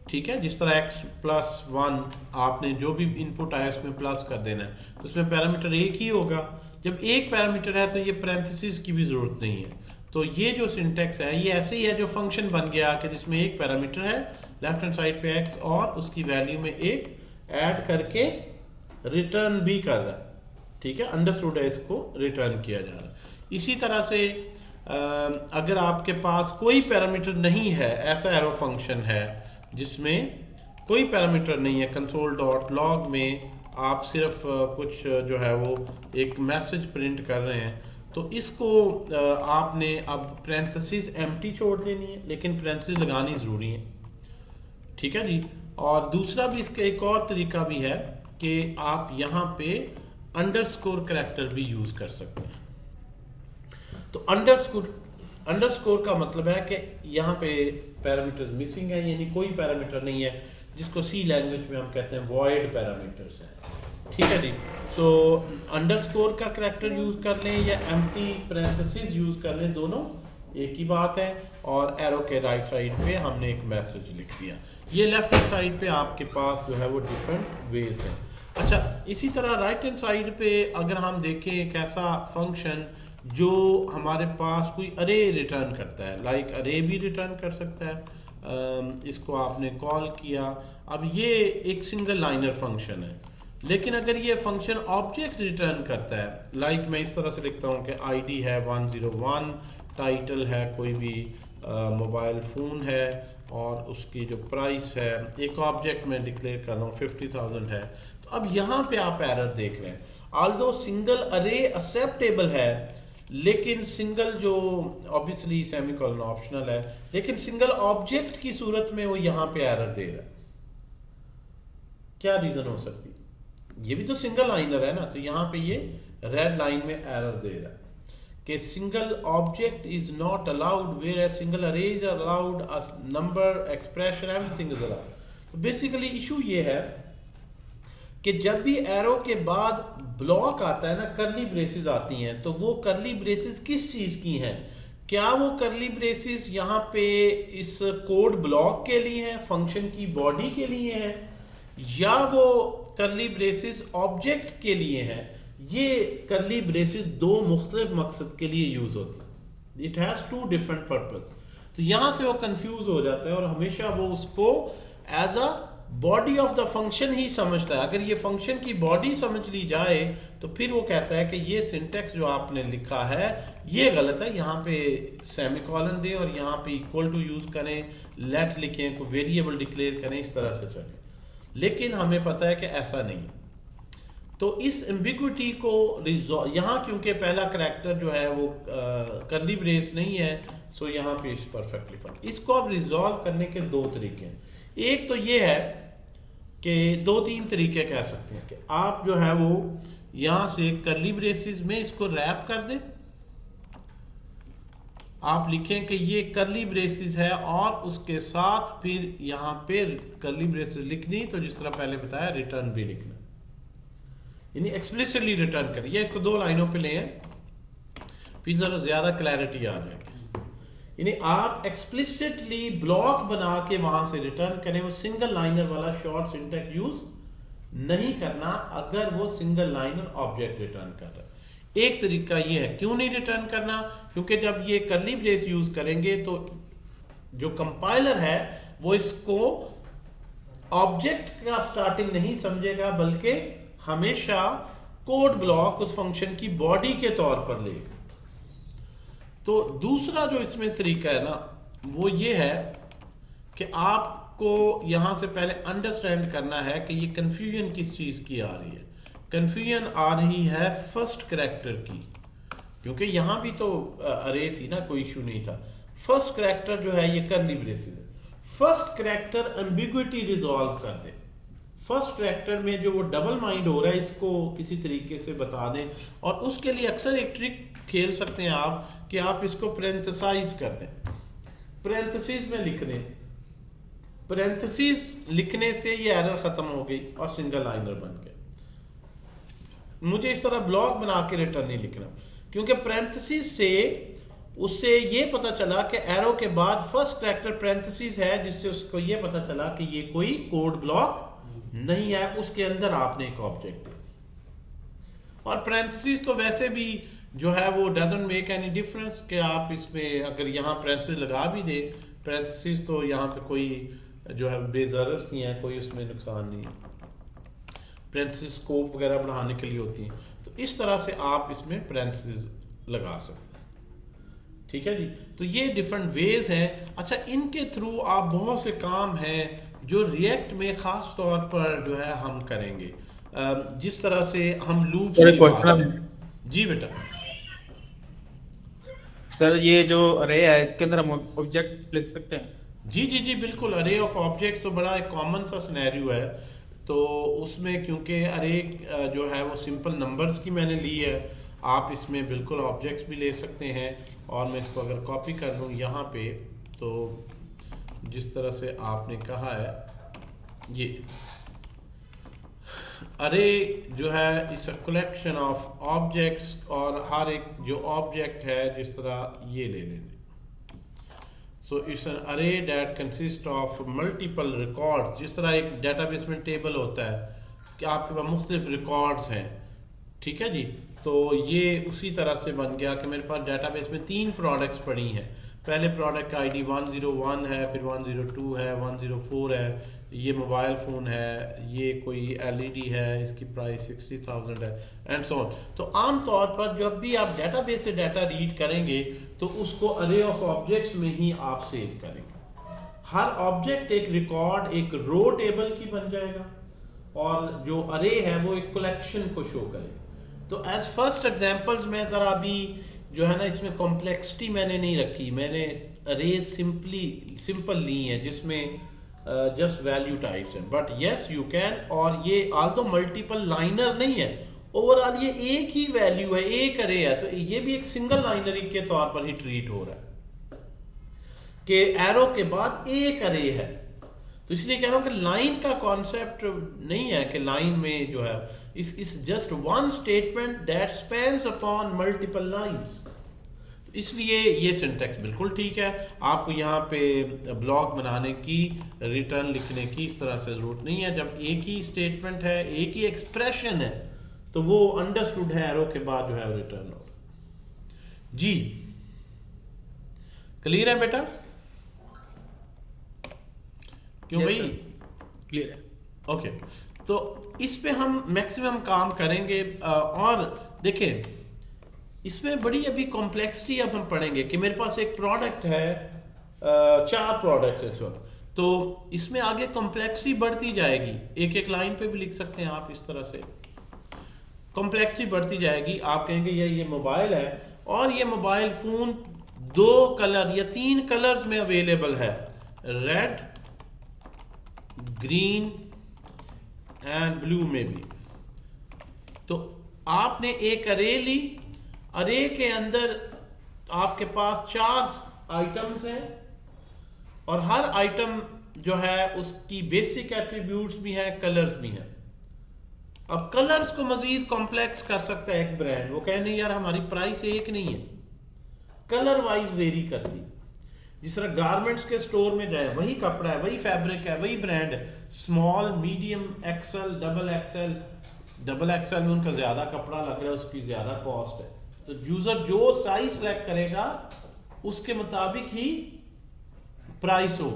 ठीक है, जिस तरह x प्लस 1 आपने जो भी इनपुट आया उसमें प्लस कर देना है, तो उसमें पैरामीटर एक ही होगा। जब एक पैरामीटर है तो ये पैरेंथेसिस की भी जरूरत नहीं है। तो ये जो सिंटेक्स है ये ऐसे ही है, जो फंक्शन बन गया कि जिसमें एक पैरामीटर है लेफ्ट हैंड साइड पे x और उसकी वैल्यू में एक ऐड करके रिटर्न भी कर रहा है, ठीक है, अंडरस्टूड है, इसको रिटर्न किया जा रहा है। इसी तरह से अगर आपके पास कोई पैरामीटर नहीं है, ऐसा एरो फंक्शन है जिसमें कोई पैरामीटर नहीं है, कंसोल डॉट लॉग में आप सिर्फ कुछ जो है वो एक मैसेज प्रिंट कर रहे हैं, तो इसको आपने अब पैरेंथेसिस एम्प्टी छोड़ देनी है, लेकिन पैरेंथेसिस लगानी ज़रूरी है, ठीक है जी। और दूसरा भी इसका एक और तरीका भी है कि आप यहाँ पे अंडरस्कोर करैक्टर भी यूज़ कर सकते हैं। तो अंडरस्कोर का मतलब है कि यहाँ पे पैरामीटर्स मिसिंग है, यानी कोई पैरामीटर नहीं है, जिसको सी लैंग्वेज में हम कहते हैं वॉइड पैरामीटर्स है, ठीक है जी। सो अंडरस्कोर का करैक्टर यूज़ कर लें या एम्प्टी पैरेंथेसिस यूज़ कर लें, दोनों एक ही बात है। और एरो के राइट साइड पे हमने एक मैसेज लिख दिया। ये लेफ्ट हैंड साइड पे आपके पास जो है वो डिफरेंट वेज है। अच्छा, इसी तरह राइट हैंड साइड पे अगर हम देखें एक ऐसा फंक्शन जो हमारे पास कोई अरे रिटर्न करता है, लाइक अरे भी रिटर्न कर सकता है, इसको आपने कॉल किया, अब ये एक सिंगल लाइनर फंक्शन है, लेकिन अगर ये फंक्शन ऑब्जेक्ट रिटर्न करता है, लाइक मैं इस तरह से लिखता हूँ कि आईडी है 101, टाइटल है कोई भी मोबाइल फ़ोन है, और उसकी जो प्राइस है एक ऑब्जेक्ट में डिक्लेयर कर रहा हूँ 50,000 है, तो अब यहाँ पे आप एरर देख रहे हैं। ऑल्दो सिंगल अरे एक्सेप्टेबल है, लेकिन सिंगल जो ऑब्वियसली सेमीकोलन ऑप्शनल है, लेकिन सिंगल ऑब्जेक्ट की सूरत में वो यहाँ पे एरर दे रहा है। क्या रीज़न हो सकती है? ये भी तो सिंगल लाइनर है ना, तो यहाँ पे ये रेड लाइन में एरर दे रहा है कि single object is not allowed where a single array is allowed, number expression everything is allowed. तो बेसिकली इशू ये है कि जब भी एरो के बाद ब्लॉक आता है ना, करली ब्रेसेस आती हैं, तो वो करली ब्रेसेस किस चीज़ की हैं? क्या वो करली ब्रेसेस यहाँ पे इस कोड ब्लॉक के लिए हैं, फंक्शन की बॉडी के लिए हैं, या वो करली ब्रेसेस ऑब्जेक्ट के लिए हैं? ये करली ब्रेसेस दो मुख्तलिफ मकसद के लिए यूज़ होती है, it has two different purpose. तो यहाँ से वो कंफ्यूज हो जाता है और हमेशा वो उसको as a body of the function ही समझता है। अगर ये फंक्शन की बॉडी समझ ली जाए तो फिर वो कहता है कि ये सिंटेक्स जो आपने लिखा है ये गलत है, यहाँ पे सेमीकोलन दें और यहाँ पे इक्वल टू यूज़ करें, लेट लिखें, कोई वेरिएबल डिक्लेयर करें, इस तरह से चलें। लेकिन हमें पता है कि ऐसा नहीं। तो इस एम्बिग्विटी को रिजॉल्व, यहाँ क्योंकि पहला करैक्टर जो है वो करली ब्रेस नहीं है, सो यहाँ पे इस परफेक्टली फाइन। इसको अब रिजॉल्व करने के दो तरीके हैं। एक तो ये है कि दो तीन तरीके कह सकते हैं कि आप जो है वो यहाँ से करली ब्रेसिस में इसको रैप कर दें, आप लिखें कि ये करली ब्रेसिस है और उसके साथ फिर यहाँ पे करली ब्रेसिस लिखनी, तो जिस तरह पहले बताया रिटर्न भी लिखना, यानी एक्सप्लिसिटली रिटर्न करें। या इसको दो लाइनों पे ले आए, फिर ज़रा ज़्यादा क्लैरिटी आ जाएगी। यानी आप एक्सप्लिसिटली ब्लॉक बना के वहां से रिटर्न करें, वो सिंगल लाइनर वाला शॉर्ट सिंटेक्स यूज नहीं करना अगर वो सिंगल लाइनर ऑब्जेक्ट रिटर्न कर रहा है। एक तरीका ये है, क्यों नहीं रिटर्न करना? क्योंकि जब ये करली ब्रेस यूज करेंगे तो जो कंपाइलर है वो इसको ऑब्जेक्ट का स्टार्टिंग नहीं समझेगा, बल्कि हमेशा कोड ब्लॉक उस फंक्शन की बॉडी के तौर पर लेगा। तो दूसरा जो इसमें तरीका है ना वो ये है कि आपको यहाँ से पहले अंडरस्टैंड करना है कि ये कन्फ्यूजन किस चीज़ की आ रही है। कन्फ्यूजन आ रही है फर्स्ट करैक्टर की, क्योंकि यहाँ भी तो अरे थी ना, कोई इशू नहीं था। फर्स्ट करैक्टर जो है ये कर्ली ब्रेसेस है। फर्स्ट करैक्टर एम्बिग्विटी रिजॉल्व कर दे। फर्स्ट करैक्टर में जो वो डबल माइंड हो रहा है इसको किसी तरीके से बता दें, और उसके लिए अक्सर एक ट्रिक खेल सकते हैं आप कि आप इसको पैरेंथेसाइज कर दें, पैरेंथेसिस में लिख दें। पैरेंथेसिस लिखने से ये एरर खत्म हो गई और सिंगल लाइनर बन गया। मुझे इस तरह ब्लॉक बना के रिटर्न नहीं लिखना, क्योंकि पैरेंथेसिस से उससे ये पता चला कि एरो के बाद फर्स्ट करैक्टर पैरेंथेसिस है, जिससे उसको ये पता चला कि ये कोई कोड ब्लॉक नहीं है, उसके अंदर आपने एक ऑब्जेक्ट दे दी। और पैरेंथेसिस तो वैसे भी जो है वो डजंट मेक एनी डिफरेंस कि आप इसमें अगर यहाँ पैरेंथेसिस लगा भी दे, पैरेंथेसिस तो यहाँ पे कोई जो है बेज़रर ही है, कोई उसमें नुकसान नहीं है। पैरेंथेसिस स्कोप वगैरह बढ़ाने के लिए होती हैं, तो इस तरह से आप इसमें पैरेंथेसिस लगा सकते हैं। ठीक है जी, तो ये डिफरेंट वेज हैं। अच्छा, इनके थ्रू आप बहुत से काम हैं जो रिएक्ट में ख़ास तौर पर जो है हम करेंगे, जिस तरह से हम लूप जी बेटा। सर ये जो अरे है इसके अंदर हम ऑब्जेक्ट लिख सकते हैं? जी जी जी बिल्कुल, अरे ऑफ ऑब्जेक्ट्स तो बड़ा एक कॉमन सा सिनेरियो है। तो उसमें क्योंकि अरे जो है वो सिंपल नंबर्स की मैंने ली है, आप इसमें बिल्कुल ऑब्जेक्ट्स भी ले सकते हैं। और मैं इसको अगर कॉपी कर लूँ यहाँ पे, तो जिस तरह से आपने कहा है ये अरे जो है इस कलेक्शन ऑफ ऑब्जेक्ट्स, और हर एक जो ऑब्जेक्ट है जिस तरह ये ले लेंगे। सो इट्स एन अरे that consist of multiple records. जिस तरह एक डेटाबेस में टेबल होता है कि आपके पास मुख्तलिफ रिकॉर्ड्स हैं, ठीक है जी, तो ये उसी तरह से बन गया कि मेरे पास डेटाबेस में 3 प्रोडक्ट्स पड़ी हैं। पहले प्रोडक्ट का आईडी 101 है, फिर 102 है, 104 है, ये मोबाइल फ़ोन है, ये कोई एलईडी है, इसकी प्राइस 60,000 है, एंड सो ऑन। तो आम तौर पर जब भी आप डेटाबेस से डाटा रीड करेंगे तो उसको अरे ऑफ ऑब्जेक्ट्स में ही आप सेव करेंगे। हर ऑब्जेक्ट एक रिकॉर्ड, एक रो टेबल की बन जाएगा, और जो अरे है वो एक कलेक्शन को शो करेगा। तो एज फर्स्ट एग्जांपल्स में ज़रा अभी जो है ना इसमें कॉम्प्लेक्सिटी मैंने नहीं रखी, मैंने अरे सिंपल ली है जिसमें जस्ट वैल्यू टाइप्स हैं, बट यस यू कैन। और ये आल्दो मल्टीपल लाइनर नहीं है, ओवरऑल ये एक ही वैल्यू है, एक अरे है, तो ये भी एक सिंगल लाइनरी के तौर पर ही ट्रीट हो रहा है कि एरो के बाद एक अरे है। तो इसलिए कह रहा हूं कि लाइन का कॉन्सेप्ट नहीं है कि लाइन में जो है इस just one statement that spans upon multiple lines. इसलिए ये सिंटैक्स बिल्कुल ठीक है, आपको यहाँ पे ब्लॉक बनाने की, रिटर्न लिखने की इस तरह से ज़रूरत नहीं है। जब एक ही स्टेटमेंट है, एक ही एक्सप्रेशन है, तो वो अंडरस्टूड है, एरो के बाद जो है रिटर्न हो। जी क्लियर है बेटा? क्यों भाई? क्लियर है। ओके, तो इस पे हम मैक्सिमम काम करेंगे। और देखें इसमें बड़ी अभी कॉम्प्लेक्सिटी अब हम पढ़ेंगे कि मेरे पास एक प्रोडक्ट है, 4 प्रोडक्ट्स इस वक्त, तो इसमें आगे कॉम्प्लेक्सिटी बढ़ती जाएगी। एक एक लाइन पे भी लिख सकते हैं आप, इस तरह से कॉम्प्लेक्सिटी बढ़ती जाएगी। आप कहेंगे ये मोबाइल है, और ये मोबाइल फ़ोन 2 कलर या 3 कलर्स में अवेलेबल है, रेड, ग्रीन एंड ब्लू में भी। तो आपने एक अरे ली, अरे के अंदर आपके पास 4 आइटम्स हैं, और हर आइटम जो है उसकी बेसिक एट्रीब्यूट्स भी हैं, कलर्स भी हैं। अब कलर्स को मजीद कॉम्प्लेक्स कर सकता है एक ब्रांड, वो कहे नहीं यार हमारी प्राइस एक नहीं है, कलर वाइज वेरी करती। जिस तरह गारमेंट्स के स्टोर में जाए, वही कपड़ा है, वही फैब्रिक है, वही ब्रांड है, small, medium, XL, double XL. Double XL में उनका ज्यादा कपड़ा लग रहा है, उसकी ज्यादा कॉस्ट है, तो यूजर जो साइज सेलेक्ट करेगा उसके मुताबिक ही प्राइस हो।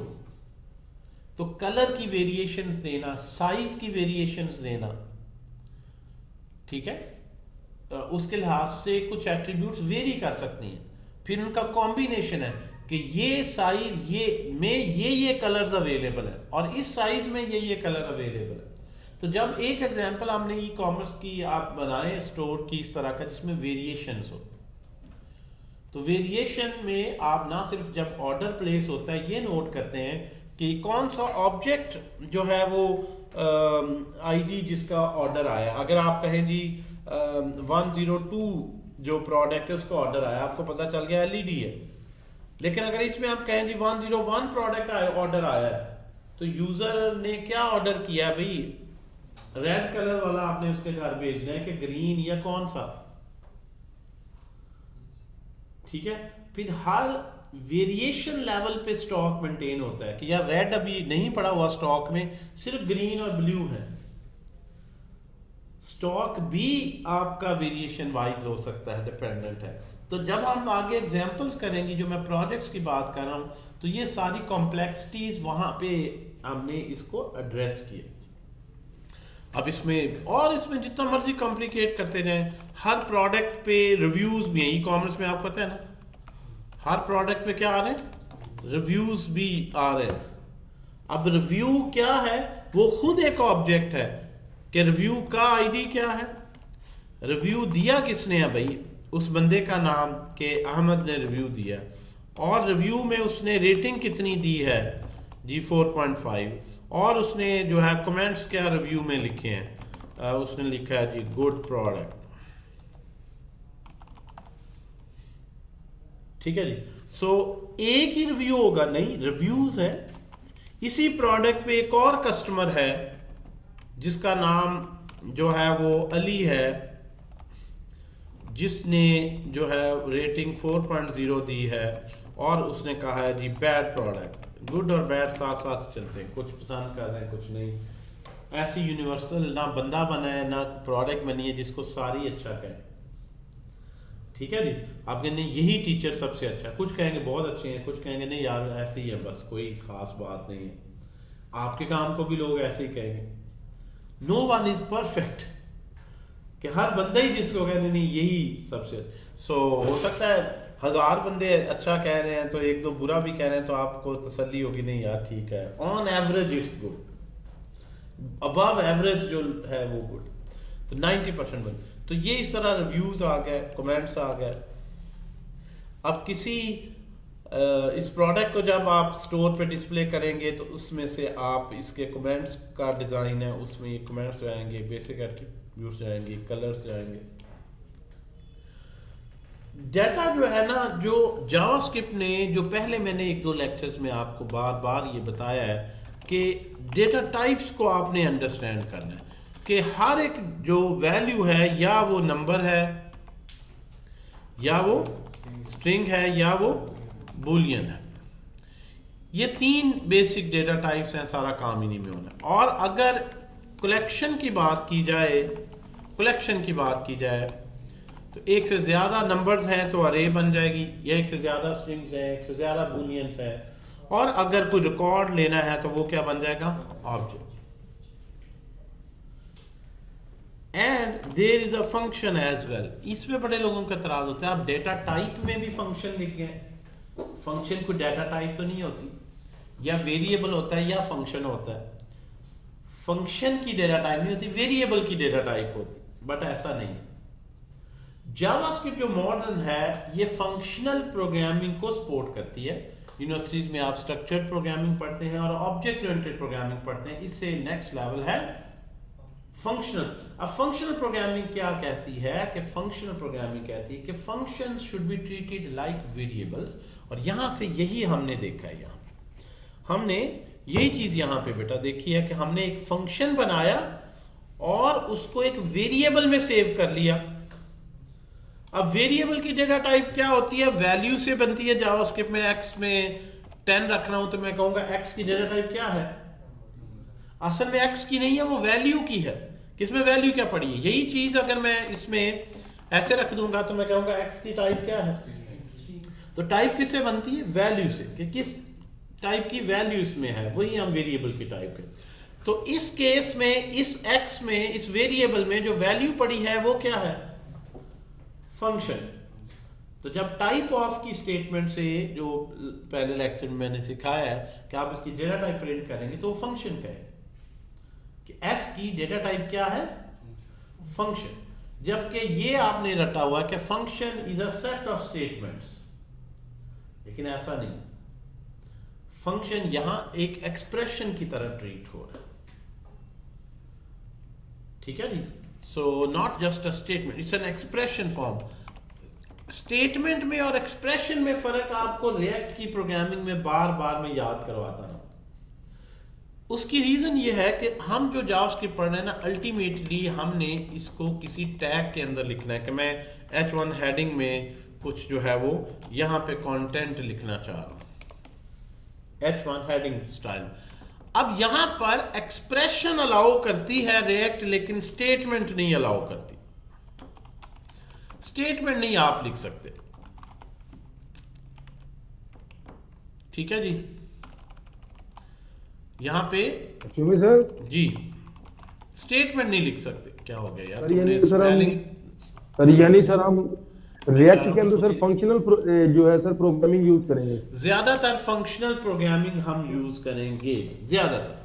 तो कलर की वेरिएशंस देना, साइज की वेरिएशंस देना, ठीक है, उसके लिहाज से कुछ एट्रीब्यूट्स वेरी कर सकती हैं। फिर उनका कॉम्बिनेशन है कि ये साइज ये कलर्स अवेलेबल है और इस साइज में ये कलर अवेलेबल है। तो जब एक एग्जांपल आपने ई कॉमर्स की आप बनाए स्टोर की इस तरह का जिसमें वेरिएशंस हो, तो वेरिएशन में आप ना सिर्फ जब ऑर्डर प्लेस होता है ये नोट करते हैं कि कौन सा ऑब्जेक्ट जो है वो आईडी जिसका ऑर्डर आया, अगर आप कहें जी 102 जो प्रोडक्ट है उसका ऑर्डर आया, आपको पता चल गया एलईडी है। लेकिन अगर इसमें आप कहें जी 101 प्रोडक्ट का ऑर्डर आया है, तो यूजर ने क्या ऑर्डर किया है भाई, रेड कलर वाला आपने उसके घर भेजना है कि ग्रीन या कौन सा, ठीक है। फिर हर वेरिएशन लेवल पे स्टॉक मेंटेन होता है कि यार रेड अभी नहीं पड़ा हुआ स्टॉक में, सिर्फ ग्रीन और ब्लू है। स्टॉक भी आपका वेरिएशन वाइज हो सकता है, डिपेंडेंट है। तो जब हम आगे एग्जांपल्स करेंगे, जो मैं प्रोजेक्ट्स की बात कर रहा हूं, तो ये सारी कॉम्प्लेक्सिटीज वहां पे हमने इसको एड्रेस किया। अब इसमें जितना मर्जी कॉम्प्लिकेट करते जाएं, हर प्रोडक्ट पे रिव्यूज भी हैं। ई कॉमर्स में आपको पता है ना, हर प्रोडक्ट पे क्या आ रहे हैं, रिव्यूज भी आ रहे हैं। अब रिव्यू क्या है, वो खुद एक ऑब्जेक्ट है कि रिव्यू का आईडी क्या है, रिव्यू दिया किसने है भाई, उस बंदे का नाम के अहमद ने रिव्यू दिया, और रिव्यू में उसने रेटिंग कितनी दी है जी 4.5, और उसने जो है कमेंट्स क्या रिव्यू में लिखे हैं, उसने लिखा है जी गुड प्रोडक्ट, ठीक है जी। सो एक ही रिव्यू होगा नहीं, रिव्यूज है। इसी प्रोडक्ट पे एक और कस्टमर है जिसका नाम जो है वो अली है, जिसने जो है रेटिंग 4.0 दी है, और उसने कहा है जी बैड प्रोडक्ट। गुड और बैड साथ साथ चलते हैं, कुछ पसंद कर रहे हैं कुछ नहीं। ऐसी यूनिवर्सल ना बंदा बना है ना प्रोडक्ट बनी है जिसको सारी अच्छा कहें, ठीक है जी। आप कहते यही टीचर सबसे अच्छा, कुछ कहेंगे बहुत अच्छे हैं, कुछ कहेंगे नहीं यार ऐसे ही है, बस कोई खास बात नहीं है। आपके काम को भी लोग ऐसे ही कहेंगे। नो वन इज परफेक्ट, कि हर बंदा ही जिसको कहते नहीं यही सबसे। सो हो सकता है 1000 बंदे अच्छा कह रहे हैं तो एक दो बुरा भी कह रहे हैं, तो आपको तसल्ली होगी नहीं यार ठीक है, on average it's good, above average जो है वो गुड, तो 90% बंद। तो ये इस तरह रिव्यूज आ गए, कमेंट्स आ गए। अब किसी इस प्रोडक्ट को जब आप स्टोर पे डिस्प्ले करेंगे तो उसमें से आप इसके कमेंट्स का डिज़ाइन है, उसमें ये कमेंट्स जाएंगे, बेसिक एट्रीब्यूट्स जाएंगे, कलर्स जाएंगे। डेटा जो है ना, जो जावास्क्रिप्ट ने, जो पहले मैंने 1-2 लेक्चर्स में आपको बार बार ये बताया है कि डेटा टाइप्स को आपने अंडरस्टैंड करना है कि हर एक जो वैल्यू है, या वो नंबर है, या वो स्ट्रिंग है, या वो बूलियन है। ये 3 बेसिक डेटा टाइप्स हैं, सारा काम इन्हीं में होना है। और अगर कलेक्शन की बात की जाए तो एक से ज़्यादा नंबर्स हैं तो अरे बन जाएगी, या एक से ज़्यादा स्ट्रिंग्स हैं, एक से ज़्यादा बूलियंस हैं, और अगर कोई रिकॉर्ड लेना है तो वो क्या बन जाएगा, object. And there is a function as well. इसमें बड़े लोगों का एतराज होता है, आप डेटा टाइप में भी फंक्शन लिखे हैं, फंक्शन कोई डेटा टाइप तो नहीं होती, या वेरिएबल होता है या फंक्शन होता है। फंक्शन की डेटा टाइप नहीं होती, वेरिएबल की डेटा टाइप होती, बट ऐसा नहीं। जावास्क्रिप्ट जो मॉडर्न है ये फंक्शनल प्रोग्रामिंग को सपोर्ट करती है। यूनिवर्सिटीज में आप स्ट्रक्चर्ड प्रोग्रामिंग पढ़ते हैं और ऑब्जेक्ट ओरिएंटेड प्रोग्रामिंग पढ़ते हैं, इससे नेक्स्ट लेवल है फंक्शनल। अब फंक्शनल प्रोग्रामिंग क्या कहती है कि फंक्शनल प्रोग्रामिंग कहती है कि functions should be treated like variables. और यहां से यही हमने देखा है, यहां पे हमने यही चीज यहां पे बेटा देखी है कि हमने एक फंक्शन बनाया और उसको एक वेरिएबल में सेव कर लिया। अब वेरिएबल की डेटा टाइप क्या होती है, वैल्यू से बनती है। जावास्क्रिप्ट में x में 10 रख रहा हूं तो मैं कहूंगा x की डेटा टाइप क्या है, असल में x की नहीं है, वो वैल्यू की है। किसमें वैल्यू क्या पड़ी है, यही चीज अगर मैं इसमें ऐसे रख दूंगा तो मैं कहूंगा x की टाइप क्या है। तो टाइप किससे बनती है, वैल्यू से, कि किस टाइप की वैल्यू इसमें है, वही हम वेरिएबल की टाइप है। तो इस केस में इस x में, इस वेरिएबल में जो वैल्यू पड़ी है वो क्या है, फंक्शन। तो जब टाइप ऑफ की स्टेटमेंट से, जो पहले लेक्चर में मैंने सिखाया है कि आप इसकी डेटा टाइप प्रिंट करेंगे तो वो फंक्शन कहेगा कि एफ की डेटा टाइप क्या है, फंक्शन। जबकि ये आपने रटा हुआ कि function is a set of statements, लेकिन ऐसा नहीं, फंक्शन यहां एक एक्सप्रेशन की तरह ट्रीट हो रहा है, ठीक है जी। So not just a statement, it's an expression form. Statement में और एक्सप्रेशन में फर्क आपको रिएक्ट की प्रोग्रामिंग में बार बार मैं याद करवाता हूं। उसकी रीजन ये है कि हम जो जावास्क्रिप्ट पढ़ रहे हैं ना, अल्टीमेटली हमने इसको किसी टैग के अंदर लिखना है कि मैं H1 हेडिंग में कुछ जो है वो यहां पे कंटेंट लिखना चाह रहा हूं, H1 हेडिंग स्टाइल। अब यहां पर एक्सप्रेशन अलाउ करती है रिएक्ट, लेकिन स्टेटमेंट नहीं अलाउ करती। स्टेटमेंट नहीं आप लिख सकते, ठीक है जी। यहां पे एक्चुअली सर, जी स्टेटमेंट नहीं लिख सकते। क्या हो गया यार, सर यानी तुमने सर हम स्पेलिंग यानी सर हम रिएक्ट के अंदर सर फंक्शनल जो है सर प्रोग्रामिंग यूज करेंगे। ज्यादातर फंक्शनल प्रोग्रामिंग हम यूज करेंगे ज्यादातर।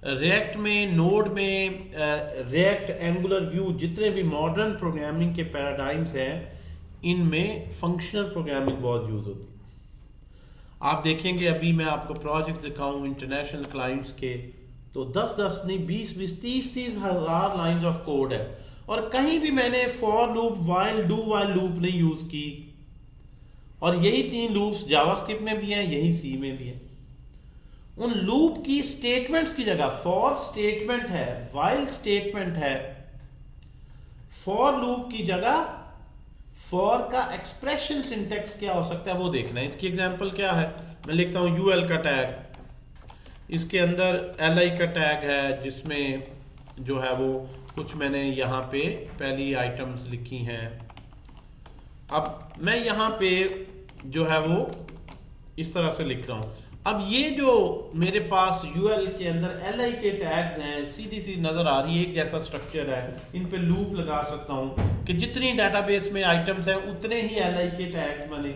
रिएक्ट में, नोड में, रिएक्ट, एंगुलर, व्यू, जितने भी मॉडर्न प्रोग्रामिंग के पैराडाइम्स हैं, इनमें फंक्शनल प्रोग्रामिंग बहुत यूज होती है। आप देखेंगे अभी मैं आपको प्रोजेक्ट दिखाऊं इंटरनेशनल क्लाइंट्स के, तो 10-10 नहीं 20-20 30-30 हज़ार लाइंस ऑफ कोड है, और कहीं भी मैंने for loop, while, do while loop नहीं यूज की। और यही 3 लूप्स जावास्क्रिप्ट में भी हैं, यही सी में भी है। उन लूप की स्टेटमेंट्स की जगह फॉर स्टेटमेंट है, वाइल स्टेटमेंट है, फॉर लूप की जगह फॉर का एक्सप्रेशन सिंटेक्स क्या हो सकता है वो देखना है। इसकी एग्जांपल क्या है, मैं लिखता हूं यूएल का टैग, इसके अंदर एलआई का टैग है, जिसमें जो है वो कुछ मैंने यहाँ पे पहली आइटम्स लिखी हैं। अब मैं यहाँ पे जो है वो इस तरह से लिख रहा हूँ। अब ये जो मेरे पास यूएल के अंदर एलआई के टैग्स हैं, सीधी सी नजर आ रही है, एक जैसा स्ट्रक्चर है, इन पे लूप लगा सकता हूँ कि जितनी डाटाबेस में आइटम्स हैं उतने ही एलआई के टैग्स बने।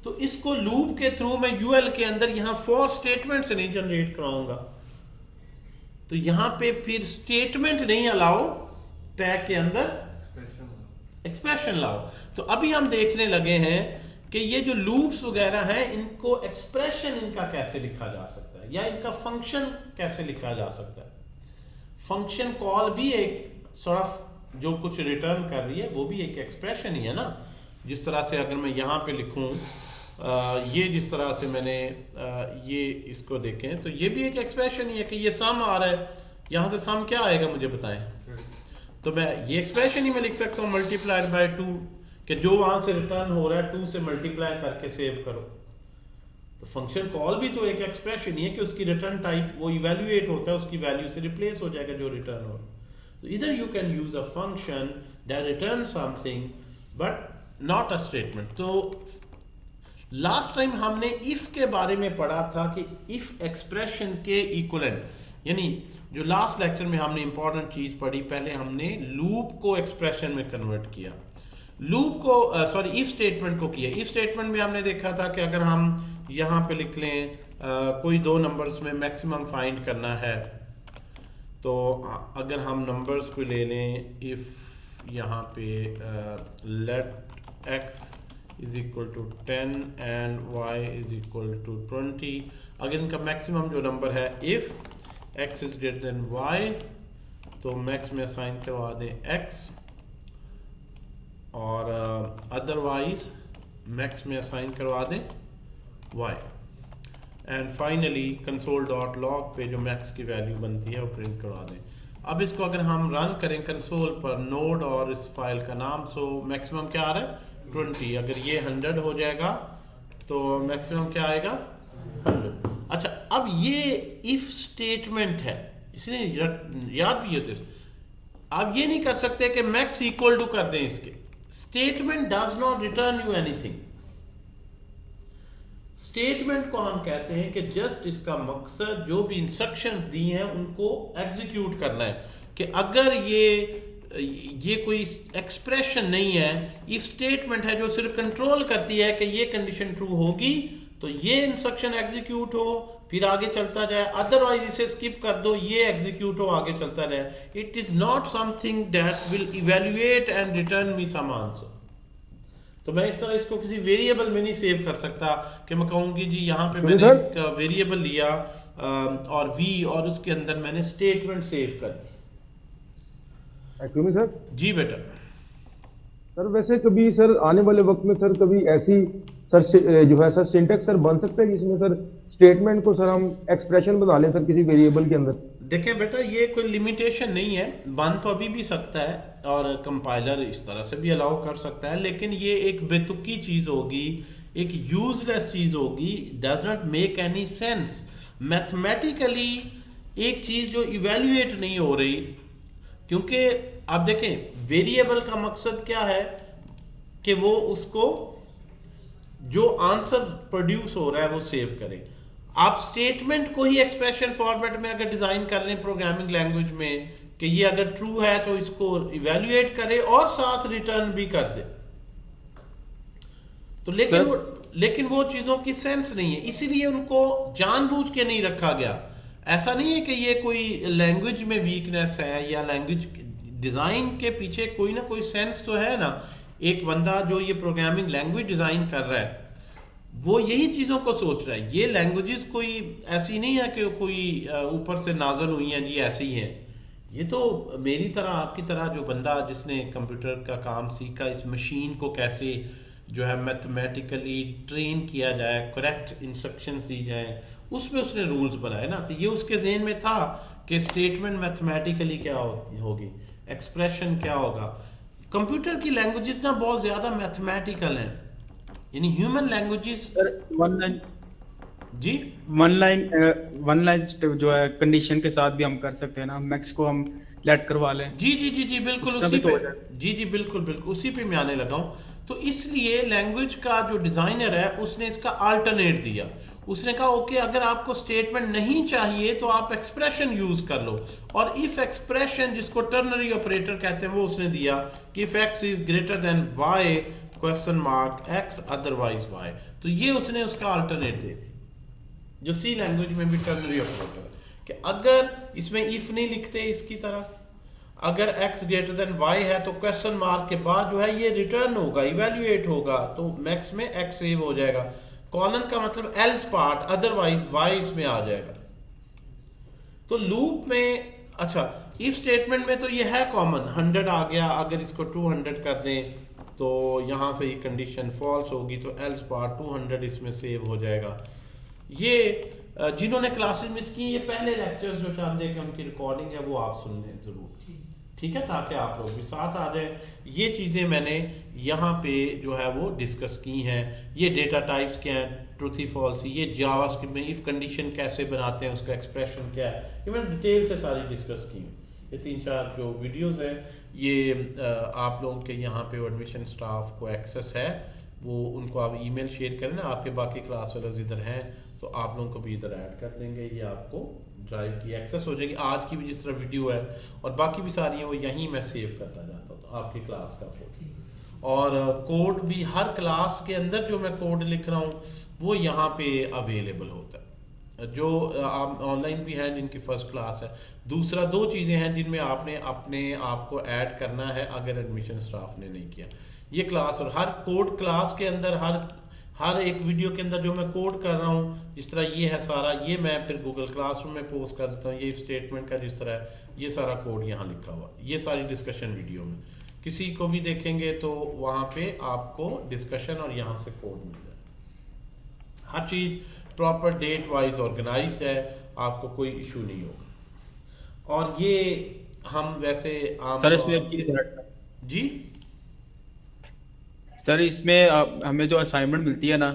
तो इसको लूप के थ्रू मैं यूएल के अंदर यहाँ फॉर स्टेटमेंट से नहीं जनरेट कराऊंगा, तो यहाँ पे फिर स्टेटमेंट नहीं अलाउ, टैग के अंदर एक्सप्रेशन लाओ। तो अभी हम देखने लगे हैं कि ये जो लूप्स वगैरह हैं, इनको एक्सप्रेशन इनका कैसे लिखा जा सकता है, या इनका फंक्शन कैसे लिखा जा सकता है। फंक्शन कॉल भी एक सॉर्ट ऑफ जो कुछ रिटर्न कर रही है वो भी एक एक्सप्रेशन ही है ना। जिस तरह से अगर मैं यहाँ पे लिखूँ ये, जिस तरह से मैंने ये इसको देखें, तो ये भी एक एक्सप्रेशन ही है कि ये सम आ रहा है, यहाँ से सम क्या आएगा मुझे बताएं। तो मैं ये एक्सप्रेशन ही मैं लिख सकता हूँ मल्टीप्लाइड बाय 2, कि जो वहां से रिटर्न हो रहा है 2 से मल्टीप्लाई करके सेव करो। तो फंक्शन कॉल भी तो एक एक्सप्रेशन ही है कि उसकी रिटर्न टाइप वो इवेल्युएट होता है, उसकी वैल्यू से रिप्लेस हो जाएगा जो रिटर्न हो। तो इधर you can use a function that return something but not a statement. तो लास्ट टाइम हमने इफ के बारे में पढ़ा था कि इफ एक्सप्रेशन के इक्वलेंट, यानी जो लास्ट लेक्चर में हमने इंपॉर्टेंट चीज पढ़ी, पहले हमने लूप को एक्सप्रेशन में कन्वर्ट किया, लूप को सॉरी इफ स्टेटमेंट को किया। इफ स्टेटमेंट में हमने देखा था कि अगर हम यहाँ पे लिख लें कोई 2 नंबर्स में मैक्सिमम फाइंड करना है, तो अगर हम नंबर्स को ले लें, इफ यहाँ पे let x is equal to 10 and y is equal to 20, अगर इनका मैक्सिमम जो नंबर है, if x is greater than y, तो मैक्स में असाइन करवा दें x, और अदरवाइज मैक्स में असाइन करवा दें y, and finally console dot log पे जो मैक्स की वैल्यू बनती है वो प्रिंट करवा दें। अब इसको अगर हम रन करें कंसोल पर, नोड और इस फाइल का नाम, सो मैक्सिमम क्या आ रहा है 20, अगर ये 100 हो जाएगा तो मैक्सिमम क्या आएगा 100। अच्छा, अब ये इफ स्टेटमेंट है, इसलिए याद भी होते। आप ये नहीं कर सकते कि मैक्स इक्वल टू कर दें इसके, statement does not return you anything. Statement को हम कहते हैं कि जस्ट इसका मकसद जो भी इंस्ट्रक्शंस दी हैं उनको एग्जीक्यूट करना है, कि अगर ये ये कोई एक्सप्रेशन नहीं है, इफ स्टेटमेंट है जो सिर्फ कंट्रोल करती है कि ये कंडीशन ट्रू होगी तो ये इंस्ट्रक्शन एग्जीक्यूट हो, फिर आगे चलता जाए, अदरवाइज इसे स्किप कर दो, ये एग्जीक्यूट हो, आगे चलता रहे। It is not something that will evaluate and return me some answer. तो मैं इस तरह इसको किसी वेरिएबल में नहीं सेव कर सकता कि मैं कहूँगी जी यहाँ पे मैंने एक वेरिएबल लिया और v और उसके अंदर मैंने स्टेटमेंट सेव कर दी। एक्चुअली सर, जी बेटा। सर वैसे कभी सर आने वाले वक्त में सर कभी ऐसी सर जो है सर सिंटेक्स सर बन सकता है जिसमें सर स्टेटमेंट को सर हम एक्सप्रेशन बना लें सर किसी वेरिएबल के अंदर? देखें बेटा, ये कोई लिमिटेशन नहीं है, बन तो अभी भी सकता है और कंपाइलर इस तरह से भी अलाउ कर सकता है, लेकिन ये एक बेतुकी चीज़ होगी, एक यूजलेस चीज़ होगी, does not make any sense. Mathematically एक चीज़ जो इवेल्युएट नहीं हो रही, क्योंकि आप देखें वेरिएबल का मकसद क्या है कि वो उसको जो आंसर प्रोड्यूस हो रहा है वो सेव करे। आप स्टेटमेंट को ही एक्सप्रेशन फॉर्मेट में अगर डिजाइन कर लें प्रोग्रामिंग लैंग्वेज में कि ये अगर ट्रू है तो इसको इवेल्युएट करे और साथ रिटर्न भी कर दे, तो लेकिन वो चीजों की सेंस नहीं है, इसीलिए उनको जानबूझ के नहीं रखा गया। ऐसा नहीं है कि ये कोई लैंग्वेज में वीकनेस है या लैंग्वेज डिजाइन के पीछे कोई ना कोई सेंस तो है ना। एक बंदा जो ये प्रोग्रामिंग लैंग्वेज डिजाइन कर रहा है वो यही चीज़ों को सोच रहा है। ये लैंग्वेजेस कोई ऐसी नहीं है कि कोई ऊपर से नाजल हुई हैं जी ऐसे ही हैं। ये तो मेरी तरह आपकी तरह जो बंदा जिसने कंप्यूटर का काम सीखा, इस मशीन को कैसे जो है मैथमेटिकली ट्रेन किया जाए, करेक्ट इंस्ट्रक्शंस दी जाए, उसमें उसने रूल्स बनाए ना। तो ये उसके जहन में था कि स्टेटमेंट मैथमेटिकली क्या होगी, एक्सप्रेशन क्या होगा। कंप्यूटर की लैंग्वेजेस ना बहुत ज़्यादा मैथमेटिकल हैं, यानी ह्यूमन लैंग्वेजेस। वन लाइन जी वन लाइन जो है कंडीशन के साथ भी हम कर सकते हैं ना, मैक्स को हम लेट करवा लें। जी जी जी जी बिल्कुल उसका उसी भी तो पे, हो जाए। जी जी बिल्कुल बिल्कुल उसी पे मैं आने लगा हूँ। तो इसलिए लैंग्वेज का जो डिज़ाइनर है उसने इसका अल्टरनेट दिया। उसने कहा ओके, अगर आपको स्टेटमेंट नहीं चाहिए तो आप एक्सप्रेशन यूज कर लो, और इफ एक्सप्रेशन जिसको टर्नरी ऑपरेटर कहते हैं वो उसने दिया कि if X is greater than Y question mark X otherwise Y. तो ये उसने उसका अल्टरनेट दे दी, जो सी लैंग्वेज में भी टर्नरी ऑपरेटर, कि अगर इसमें इफ नहीं लिखते इसकी तरह, अगर x ग्रेटर देन y है तो क्वेश्चन मार्क के बाद जो है ये रिटर्न होगा, इवेल्युएट होगा, तो मैक्स में x सेव हो जाएगा। कॉलन का मतलब एल्स पार्ट, अदरवाइज y इसमें आ जाएगा। तो लूप में अच्छा इफ स्टेटमेंट में तो ये है कॉमन, 100 आ गया, अगर इसको 200 कर दें तो यहाँ से ये कंडीशन फॉल्स होगी तो एल्स पार्ट 200 इसमें सेव हो जाएगा। ये जिन्होंने क्लासेस मिस की, ये पहले लेक्चर्स जो चाहते हैं कि उनकी रिकॉर्डिंग है वो आप सुन लें ज़रूर, ठीक है, ताकि आप लोग भी साथ आ जाए। ये चीज़ें मैंने यहाँ पे जो है वो डिस्कस की हैं। ये डेटा टाइप्स क्या हैं, ट्रूथी फॉल्सी, ये जावास्क्रिप्ट में इफ़ कंडीशन कैसे बनाते हैं, उसका एक्सप्रेशन क्या है, ये मैंने डिटेल से सारी डिस्कस की। ये 3-4 जो वीडियोज़ हैं ये आप लोगों के यहाँ पे एडमिशन स्टाफ को एक्सेस है, वो उनको आप ईमेल शेयर करें ना, आपके बाकी क्लास वाले इधर हैं तो आप लोगों को भी इधर ऐड कर देंगे, ये आपको ड्राइव की एक्सेस हो जाएगी। आज की भी जिस तरह वीडियो है और बाकी भी सारी हैं वो यहीं मैं सेव करता जाता हूँ, तो आपकी क्लास का फोटो और कोड भी हर क्लास के अंदर जो मैं कोड लिख रहा हूँ वो यहाँ पे अवेलेबल होता है। जो आप ऑनलाइन भी हैं जिनकी फर्स्ट क्लास है। दूसरा 2 चीज़ें हैं जिनमें आपने अपने आप को ऐड करना है अगर एडमिशन स्टाफ ने नहीं किया। ये क्लास और हर कोड क्लास के अंदर हर एक वीडियो के अंदर जो मैं कोड कर रहा हूँ, जिस तरह ये है सारा, ये मैं फिर गूगल क्लासरूम में पोस्ट कर देता हूँ। ये स्टेटमेंट का जिस तरह है ये सारा कोड यहाँ लिखा हुआ, ये सारी डिस्कशन वीडियो में किसी को भी देखेंगे तो वहाँ पे आपको डिस्कशन और यहाँ से कोड मिल जाए। हर चीज़ प्रॉपर डेट वाइज ऑर्गेनाइज है, आपको कोई इशू नहीं होगा। और ये हम वैसे सर इसमें जी सर इसमें हमें जो असाइनमेंट मिलती है ना,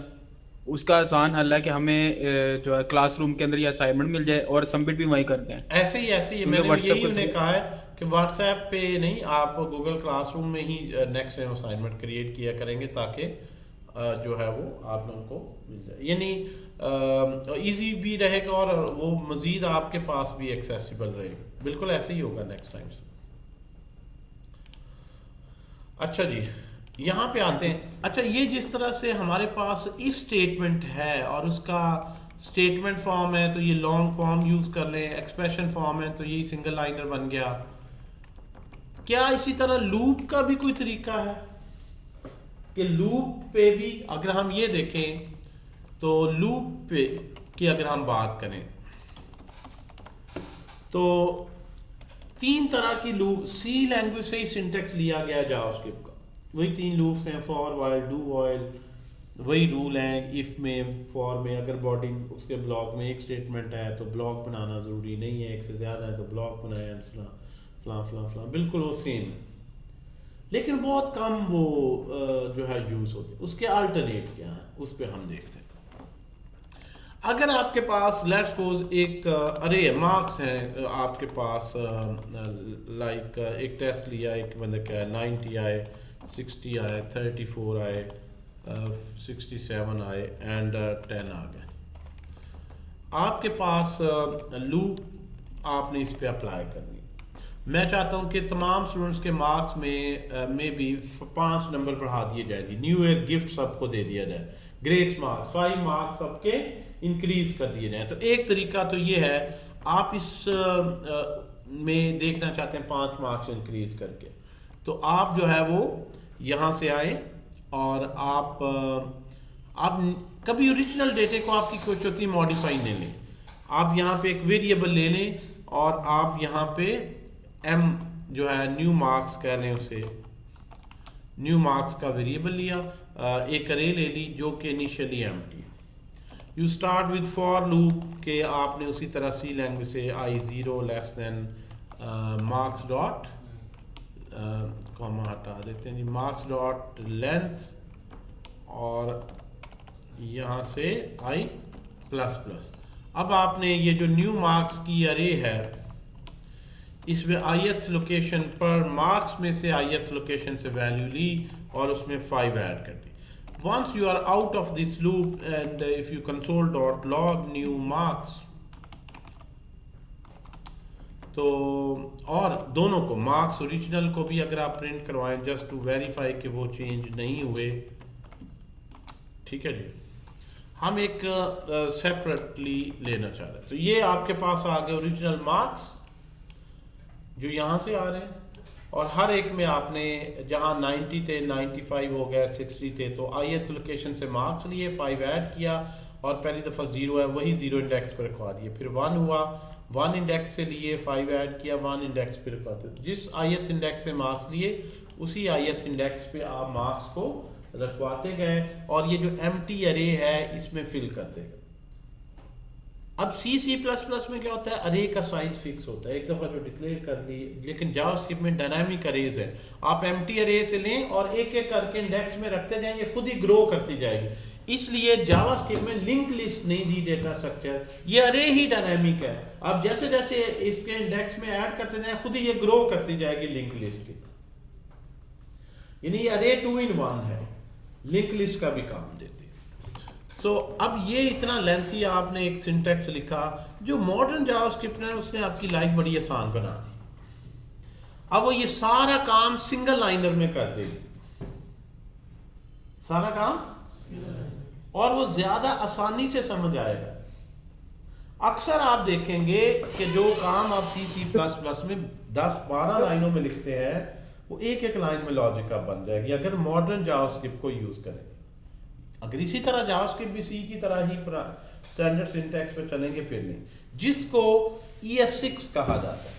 उसका आसान हल है कि हमें जो है क्लासरूम के अंदर ये असाइनमेंट मिल जाए और सबमिट भी वहीं कर दें। ऐसे ही मैंने यही उन्हें कहा है कि व्हाट्सएप पे नहीं, आप गूगल क्लासरूम में ही नेक्स्ट असाइनमेंट क्रिएट किया करेंगे ताकि जो है वो आप लोगों को मिल जाए, यानी इजी भी रहेगा और वो मज़ीद आपके पास भी एक्सेसिबल रहेगा। बिल्कुल ऐसे ही होगा नेक्स्ट टाइम से। अच्छा जी, यहाँ पे आते हैं। अच्छा, ये जिस तरह से हमारे पास इफ स्टेटमेंट है और उसका स्टेटमेंट फॉर्म है तो ये लॉन्ग फॉर्म यूज़ कर लें, एक्सप्रेशन फॉर्म है तो यही सिंगल लाइनर बन गया। क्या इसी तरह लूप का भी कोई तरीका है कि लूप पे भी अगर हम ये देखें तो लूप पे की अगर हम बात करें तो 3 तरह की लूप सी लैंग्वेज से ही सिंटेक्स लिया गया जावास्क्रिप्ट का। वही 3 लूप्स हैं, फॉर, व्हाइल, डू व्हाइल। वही रूल हैं इफ में, फॉर में अगर बॉडी उसके ब्लॉक में एक स्टेटमेंट है तो ब्लॉक बनाना ज़रूरी नहीं है, एक से ज़्यादा है तो ब्लॉक बनाया, फलां फलां फलां, बिल्कुल वो सेम है। लेकिन बहुत कम वो जो है यूज़ होते हैं। उसके अल्टरनेट क्या है उस पर हम देखते हैं। अगर आपके पास लेट्स सपोज एक अरे मार्क्स हैं आपके पास, लाइक एक टेस्ट लिया, एक बंदा क्या है 90 आए, 60 आए, 34 आए, 67 आए एंड 10 आ गए। आपके पास लूप आपने इस पे अप्लाई करनी। मैं चाहता हूं कि तमाम स्टूडेंट्स के मार्क्स में भी 5 नंबर बढ़ा दिए जाएगी, न्यू ईयर गिफ्ट सबको दे दिया जाए, ग्रेस मार्क्स 5 मार्क्स सबके इंक्रीज कर दिए जाए। तो एक तरीका तो ये है, आप इस में देखना चाहते हैं 5 मार्क्स इंक्रीज करके, तो आप जो है वो यहाँ से आए और आप कभी ओरिजिनल डेटे को आपकी कुछ होती मॉडिफाई नहीं लें। आप यहाँ पे एक वेरिएबल ले लें और आप यहाँ पे m जो है न्यू मार्क्स कह लें उसे, न्यू मार्क्स का वेरिएबल लिया, एक अरे ले ली जो कि इनिशियली एम्प्टी है। You start with for loop के आपने उसी तरह सी लैंग्वेज से i0 less than marks dot comma हटा देते हैं जी, मार्क्स डॉट लेंथ और यहाँ से i प्लस प्लस। अब आपने ये जो न्यू मार्क्स की अरे है इसमें ith लोकेशन पर मार्क्स में से ith लोकेशन से वैल्यू ली और उसमें 5 ऐड कर दी। Once you are out of this loop and if you console.log new marks, तो और दोनों को मार्क्स ओरिजिनल को भी अगर आप प्रिंट करवाएं जस्ट टू वेरीफाई कि वो चेंज नहीं हुए, ठीक है जी। हम एक सेपरेटली लेना चाह रहे हैं, तो ये आपके पास आ गए ओरिजिनल मार्क्स जो यहाँ से आ रहे हैं, और हर एक में आपने जहाँ 90 थे 95 हो गया, 60 थे तो ith लोकेशन से मार्क्स लिए, 5 ऐड किया और पहली दफ़ा 0 है वही 0 इंडेक्स पर रखवा दिए। फिर 1 हुआ, 1 इंडेक्स से लिए, 5 ऐड किया, 1 इंडेक्स पर रखवाते। जिस ith इंडेक्स से मार्क्स लिए उसी ith इंडेक्स पे आप मार्क्स को रखवाते गए और ये जो एम्प्टी अरे है इसमें फिल करते गए। अब C++ में क्या होता है, अरे का साइज फिक्स होता है, एक दफ़ा जो डिक्लेयर कर ली, लेकिन जावास्क्रिप्ट में डायनामिक अरेज है। आप एम्प्टी अरे से लें और एक एक करके इंडेक्स में रखते जाएं, ये खुद ही ग्रो करती जाएगी। इसलिए जावास्क्रिप्ट में लिंक लिस्ट नहीं दी डेटा स्ट्रक्चर, ये अरे ही डायनामिक है। आप जैसे जैसे इसके इंडेक्स में ऐड करते जाएं खुद ही ये ग्रो करती जाएगी लिंक लिस्ट की, यानी अरे 2 in 1 है, लिंक लिस्ट का भी काम देती है। सो अब ये इतना लेंथी आपने एक सिंटेक्स लिखा जो मॉडर्न जावास्क्रिप्ट ने उसने आपकी लाइफ बड़ी आसान बना दी। अब वो ये सारा काम सिंगल लाइनर में कर देगी, सारा काम, और वो ज्यादा आसानी से समझ आएगा। अक्सर आप देखेंगे कि जो काम आप C++ में 10-12 लाइनों में लिखते हैं वो एक एक लाइन में लॉजिक आप बन जाएगी अगर मॉडर्न जावास्क्रिप्ट को यूज करें। अगर इसी तरह जावास्क्रिप्ट भी सी की तरह ही स्टैंडर्ड सिंटैक्स पे चलेंगे फिर नहीं, जिसको ES6 कहा जाता है।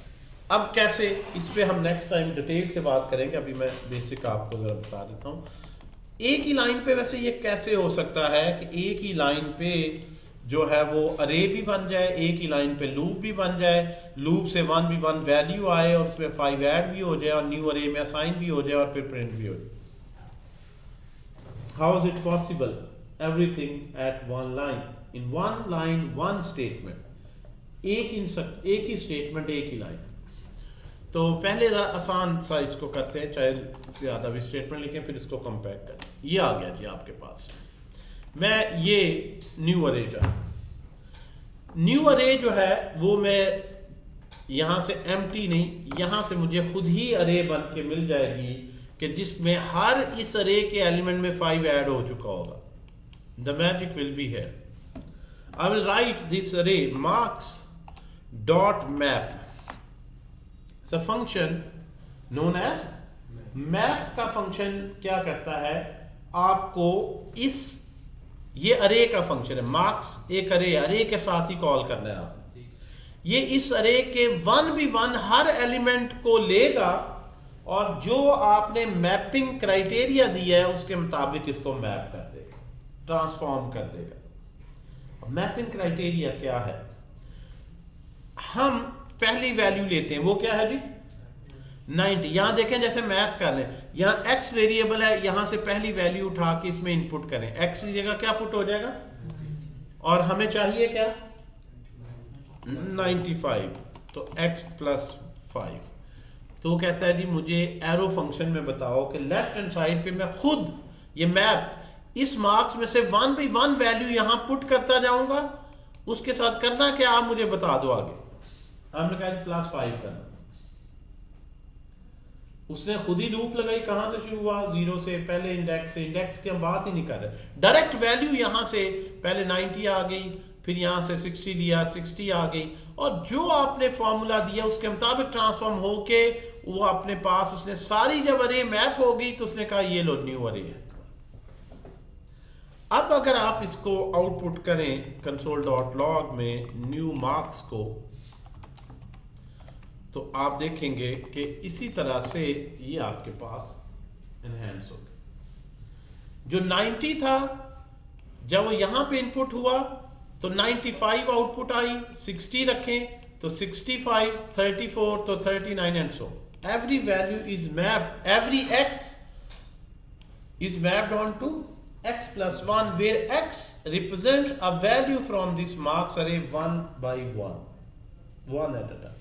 अब कैसे, इस पे हम नेक्स्ट टाइम डिटेल से बात करेंगे, अभी मैं बेसिक आपको जरा बता देता हूँ। एक ही लाइन पे वैसे ये कैसे हो सकता है कि एक ही लाइन पे जो है वो अरे भी बन जाए, एक ही लाइन पे लूप भी बन जाए, लूप से 1v1 वैल्यू आए और उसमें 5 ऐड भी हो जाए और न्यू अरे में असाइन भी हो जाए और फिर प्रिंट भी हो जाए। How is it possible? Everything at one line, in one line, one statement, एक ही स्टेटमेंट एक ही लाइन। तो पहले जरा आसान सा इसको करते हैं, चाहे ज्यादा भी स्टेटमेंट लिखें फिर इसको कंपेयर करें। ये आ गया जी आपके पास, मैं ये न्यू अरे जो है वो मैं यहाँ से एम्प्टी नहीं, यहाँ से मुझे खुद ही अरे बन के मिल जाएगी कि जिसमें हर इस अरे के एलिमेंट में 5 ऐड हो चुका होगा। द मैजिक विल बी है, I will write this array marks dot map, it's a function known as map. का फंक्शन क्या करता है, आपको इस ये अरे का फंक्शन है, मार्क्स एक अरे के साथ ही कॉल करना है आपने। ये इस अरे के 1v1 हर एलिमेंट को लेगा और जो आपने मैपिंग क्राइटेरिया दिया है उसके मुताबिक इसको मैप कर देगा, ट्रांसफॉर्म कर देगा। मैपिंग क्राइटेरिया क्या है, हम पहली वैल्यू लेते हैं, वो क्या है जी 90। यहां देखें जैसे मैथ कर रहे हैं, यहां x वेरिएबल है, यहां से पहली वैल्यू उठा के इसमें इनपुट करें, x की जगह क्या पुट हो जाएगा, और हमें चाहिए क्या 95, तो x प्लस 5। तो कहता है जी मुझे एरो फंक्शन में बताओ कि लेफ्ट हैंड साइड पे मैं खुद ये मैप इस मार्क्स में से 1v1 वैल्यू यहां पुट करता जाऊंगा, उसके साथ करना क्या आप मुझे बता दो आगे। हमने कहा प्लस 5 करना, उसने खुद ही लूप लगाई, कहां से शुरू हुआ 0 से, पहले इंडेक्स से, इंडेक्स की हम बात ही नहीं कर रहे, डायरेक्ट वैल्यू यहां से पहले 90 आ गई, फिर यहां से 60 लिया, 60 आ गई, और जो आपने फॉर्मूला दिया उसके मुताबिक ट्रांसफॉर्म होके वो अपने पास उसने सारी जब अरे मैप हो गई तो उसने कहा ये लो न्यू अरे है। अब अगर आप इसको आउटपुट करें console.log में न्यू मार्क्स को, तो आप देखेंगे कि इसी तरह से ये आपके पास एनहांस हो गया। जो 90 था जब वो यहां पे इनपुट हुआ तो 95 आउटपुट आई, 60 रखें तो 65, 34 तो 39 and so every value is mapped, every x is mapped onto x plus 1 where x represents a value from this marks array 1 by 1 at a time।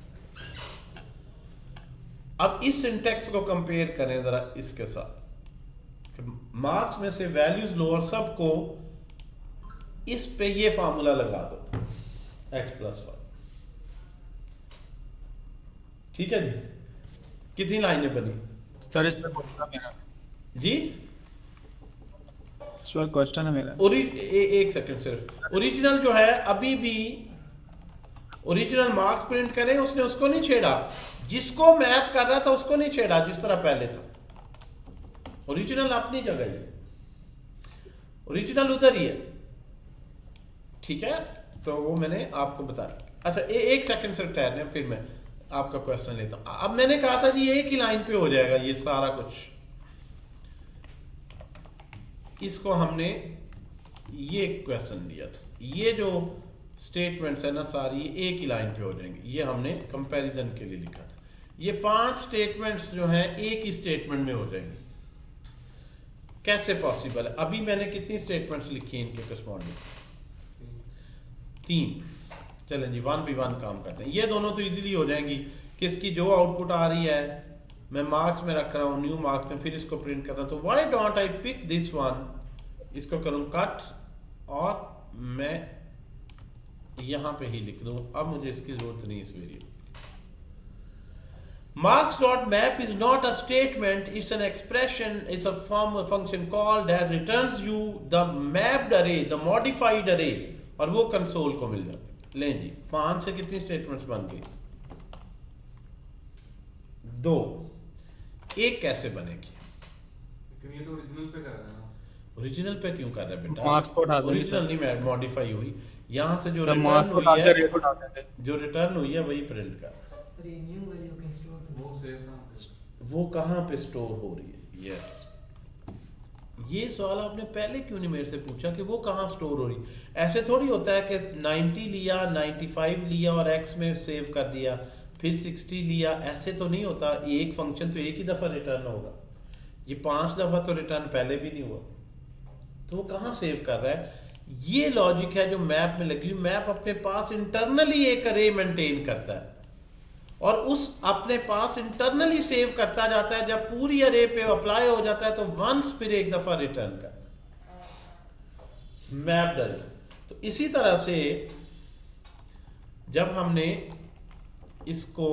अब इस सिंटेक्स को कंपेयर करें जरा इसके साथ, मार्क्स में से वैल्यूज लो और सबको इस पे ये फार्मूला लगा दो x प्लस 1, ठीक है जी। कितनी लाइनें बनी सर इसमें क्वेश्चन मेरा जी, सर क्वेश्चन है मेरा। एक सेकंड सिर्फ, ओरिजिनल जो है अभी भी ओरिजिनल मार्क्स प्रिंट करें, उसने उसको नहीं छेड़ा, जिसको मैप कर रहा था उसको नहीं छेड़ा जिस तरह पहले था। ओरिजिनल अपनी जगह ही है, ओरिजिनल उधर ही है, ठीक है। तो वो मैंने आपको बताया। अच्छा एक सेकंड सिर्फ ठहरने, फिर मैं आपका क्वेश्चन लेता हूं। अब मैंने कहा था जी एक ही लाइन पे हो जाएगा ये सारा कुछ, इसको हमने ये क्वेश्चन दिया था, ये जो स्टेटमेंट्स है ना सारी एक ही लाइन पे हो जाएंगे, ये हमने कंपैरिजन के लिए लिखा था। ये 5 स्टेटमेंट्स जो हैं एक ही स्टेटमेंट में हो जाएंगे, कैसे पॉसिबल है? अभी मैंने कितनी स्टेटमेंट्स लिखी हैं इनके करस्पॉन्डिंग, 3। चलें जी 1v1 काम करते हैं, ये दोनों तो इजीली हो जाएंगी। किसकी जो आउटपुट आ रही है मैं मार्क्स में रख रहा हूँ, न्यू मार्क्स में, फिर इसको प्रिंट कर रहा हूँ, तो why don't I pick this one, इसको करूँ कट और मैं यहां पे ही लिख दूं। अब मुझे इसकी जरूरत नहीं इस variable. Marks dot map is not a statement, it's an expression, it's a form of function called that returns you the mapped array, the modified array, और वो कंसोल को मिल जाता है। लें जी 5 से कितनी स्टेटमेंट्स बन गई, 2। एक कैसे बनेगी? ये तो ओरिजिनल पे कर रहा है ना। ओरिजिनल पे क्यों कर रहा है बेटा? मार्क्स को उठा देंगे ओरिजिनल नहीं मॉडिफाई हुई, यहां से जो सर, रिटर्न मार्क्स को हुई उठा है, के रेट उठा देंगे। जो रिटर्न हुई है वही प्रिंट कर। सर ये न्यू वैल्यू कैन स्टोर वो सेव कहाँ पे? वो कहाँ पे स्टोर हो रही है? यस, ये सवाल आपने पहले क्यों नहीं मेरे से पूछा कि वो कहाँ स्टोर हो रही है? ऐसे थोड़ी होता है कि 90 लिया, 95 लिया और x में सेव कर दिया, फिर 60 लिया, ऐसे तो नहीं होता। एक फंक्शन तो एक ही दफ़ा रिटर्न होगा, ये 5 दफ़ा तो रिटर्न पहले भी नहीं हुआ, तो वो कहाँ सेव कर रहा है? ये लॉजिक है जो मैप में लगी हुई। मैप अपने पास इंटरनली एक अरे मेंटेन करता है और उस अपने पास इंटरनली सेव करता जाता है, जब पूरी अरे पे अप्लाई हो जाता है तो वंस फिर एक दफा रिटर्न कर मैप अरे। तो इसी तरह से जब हमने इसको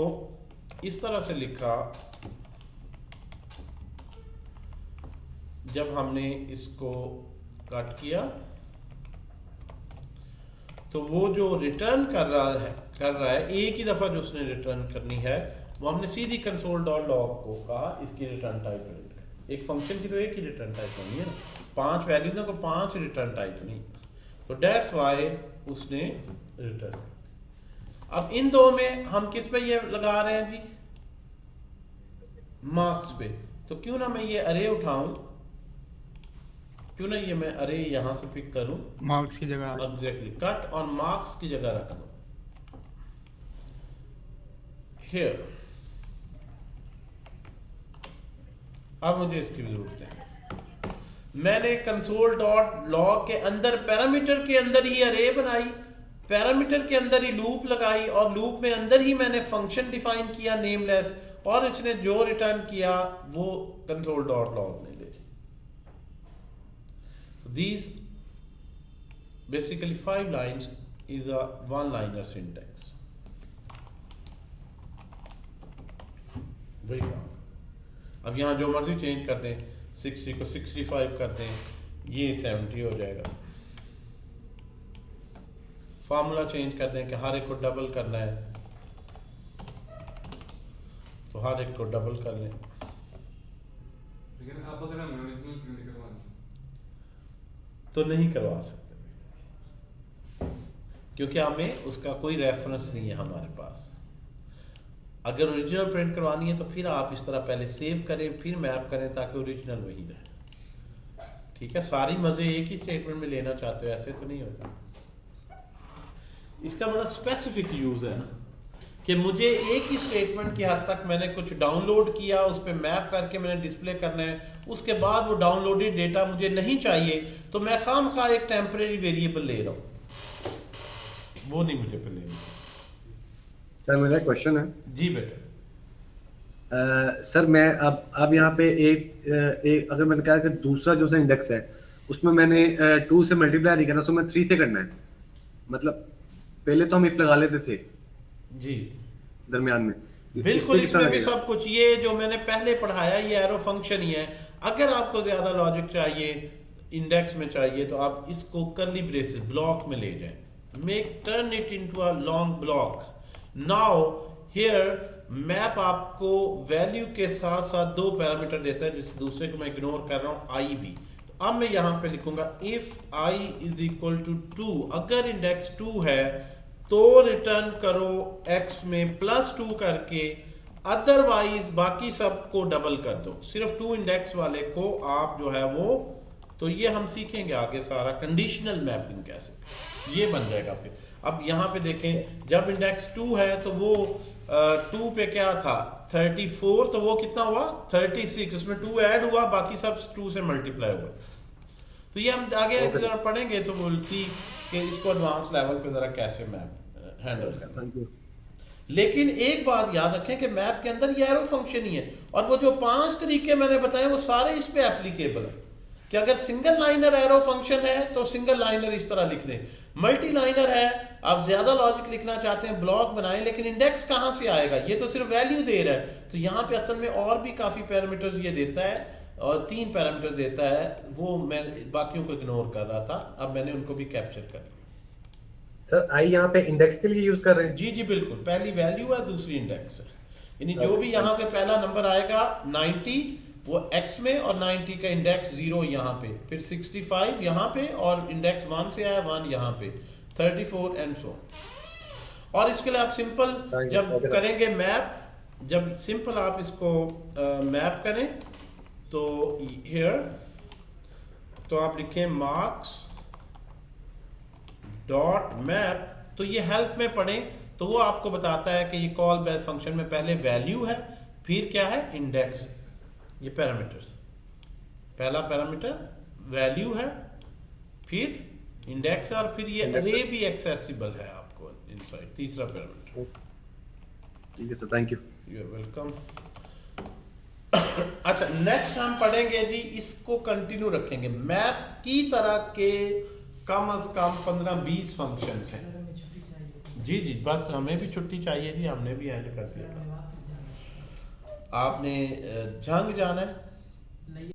इस तरह से लिखा जब हमने इसको कट किया तो वो जो रिटर्न कर रहा है एक ही दफ़ा जो उसने रिटर्न करनी है, वो हमने सीधी कंसोल डॉट लॉग को कहा इसकी रिटर्न टाइप प्रिंट कर। एक फंक्शन की तो एक ही रिटर्न टाइप होनी है ना, 5 वैल्यूज को 5 रिटर्न टाइप नहीं, तो डेट्स वाई उसने रिटर्न। अब इन दो में हम किस पे ये लगा रहे हैं जी, मार्क्स पे, तो क्यों ना मैं ये अरे उठाऊं, क्यों ना ये मैं अरे यहां से पिक करूं, मार्क्स की जगह एग्जैक्टली कट और मार्क्स की जगह रख दो हियर। अब मुझे इसकी जरूरत है, मैंने कंसोल डॉट लॉग के अंदर पैरामीटर के अंदर ही अरे बनाई, पैरामीटर के अंदर ही लूप लगाई और लूप में अंदर ही मैंने फंक्शन डिफाइन किया नेमलेस, और इसने जो रिटर्न किया वो कंसोल डॉट लॉग ने ले। These basically 5 lines is a one-liner syntax. Very long. अब यहाँ जो मर्जी चेंज कर दें, 60 को 65 कर दें, ये 70 हो जाएगा। फार्मूला चेंज कर दें कि हर एक को डबल करना है, तो हर एक को डबल कर लें। लेकिन अब अगर हम ओरिजिनल प्रिंट करवाएं तो नहीं करवा सकते, क्योंकि हमें उसका कोई रेफरेंस नहीं है हमारे पास। अगर ओरिजिनल प्रिंट करवानी है तो फिर आप इस तरह पहले सेव करें फिर मैप करें ताकि ओरिजिनल वही रहे। ठीक है, सारी मजे एक ही स्टेटमेंट में लेना चाहते हो, ऐसे तो नहीं होता। इसका बड़ा स्पेसिफिक यूज है ना, कि मुझे एक ही स्टेटमेंट की हद तक मैंने कुछ डाउनलोड किया, उस पर मैप करके मैंने डिस्प्ले करना है, उसके बाद वो डाउनलोडेड डेटा मुझे नहीं चाहिए तो मैं खामखा एक टेम्परेरी वेरिएबल ले रहा हूँ, वो नहीं मुझे पे लेना। सर मेरा क्वेश्चन है। जी बेटा। सर मैं अब यहाँ पे एक अगर मैंने कहा कि दूसरा जो सा इंडेक्स है उसमें मैंने 2 से मल्टीप्लाई नहीं करना, उसको मैं 3 से करना है, मतलब पहले तो हम इफ लगा लेते थे जी दरमियान में, बिल्कुल, इसमें भी सब कुछ ये जो मैंने पहले पढ़ाया ये एरो फंक्शन ही है। अगर आपको ज्यादा लॉजिक चाहिए, इंडेक्स में चाहिए, तो आप इसको कर्ली ब्रेसेस ब्लॉक में ले जाएं, make turn it into a long block. Now here map आपको वैल्यू के साथ साथ 2 पैरामीटर देता है, जिस दूसरे को मैं इग्नोर कर रहा हूँ, आई भी। तो अब मैं यहाँ पे लिखूंगा if I is equal to 2, अगर इंडेक्स 2 है तो रिटर्न करो x में +2 करके, अदरवाइज बाकी सब को डबल कर दो, सिर्फ 2 इंडेक्स वाले को आप जो है वो, तो ये हम सीखेंगे आगे सारा कंडीशनल मैपिंग कैसे, ये बन जाएगा फिर। अब यहाँ पे देखें, जब इंडेक्स 2 है तो वो 2 पे क्या था 34, तो वो कितना हुआ 36, उसमें 2 ऐड हुआ, बाकी सब 2 से मल्टीप्लाई हुआ। तो ये हम आगे जरा पढ़ेंगे तो विल सी कि इसको एडवांस लेवल पे जरा कैसे मैप हैंडल करते हैं। लेकिन एक बात याद रखें कि मैप के अंदर ये एरो फंक्शन ही है, और वो जो 5 तरीके मैंने बताए वो सारे इस पे एप्लीकेबल है कि अगर सिंगल लाइनर एरो फंक्शन है तो सिंगल लाइनर इस तरह लिख दें, मल्टी लाइनर है आप ज्यादा लॉजिक लिखना चाहते हैं ब्लॉक बनाएं, लेकिन इंडेक्स कहाँ से आएगा, ये तो सिर्फ वैल्यू दे रहा है। तो यहाँ पे असल में और भी काफी पैरामीटर्स ये देता है, और 3 पैरामीटर देता है, वो मैं बाकियों को इग्नोर कर रहा था, अब मैंने उनको भी कैप्चर कर लिया। सर आई यहाँ पे इंडेक्स के लिए यूज कर रहे हैं? जी जी बिल्कुल, पहली वैल्यू है दूसरी इंडेक्स है, यानी जो भी यहाँ से पहला नंबर आएगा 90 वो x में, और 90 का इंडेक्स 0 यहाँ पे, फिर 65 यहाँ पे, और इंडेक्स 1 से आया 1 यहाँ पे, 34 एंड सो। और इसके लिए आप सिंपल जब करेंगे मैप, जब सिंपल आप इसको मैप करें तो हियर तो आप लिखें मार्क्स डॉट मैप, तो ये हेल्प में पढ़ें तो वो आपको बताता है कि ये कॉल बैक फंक्शन में पहले वैल्यू है, फिर क्या है इंडेक्स, ये पैरामीटर्स, पहला पैरामीटर वैल्यू है, फिर इंडेक्स, और फिर ये अरे भी एक्सेसिबल है आपको इनसाइड, तीसरा पैरामीटर। ठीक है sir, thank you. You are welcome. अच्छा नेक्स्ट हम पढ़ेंगे जी, इसको कंटिन्यू रखेंगे, मैप की तरह के कम से कम 15-20 फंक्शंस हैं। सर हमें छुट्टी चाहिए। जी जी बस हमें भी छुट्टी चाहिए जी, हमने भी एंड कर सर दिया। हमें वापस जाना है। आपने जंग जाना है? नहीं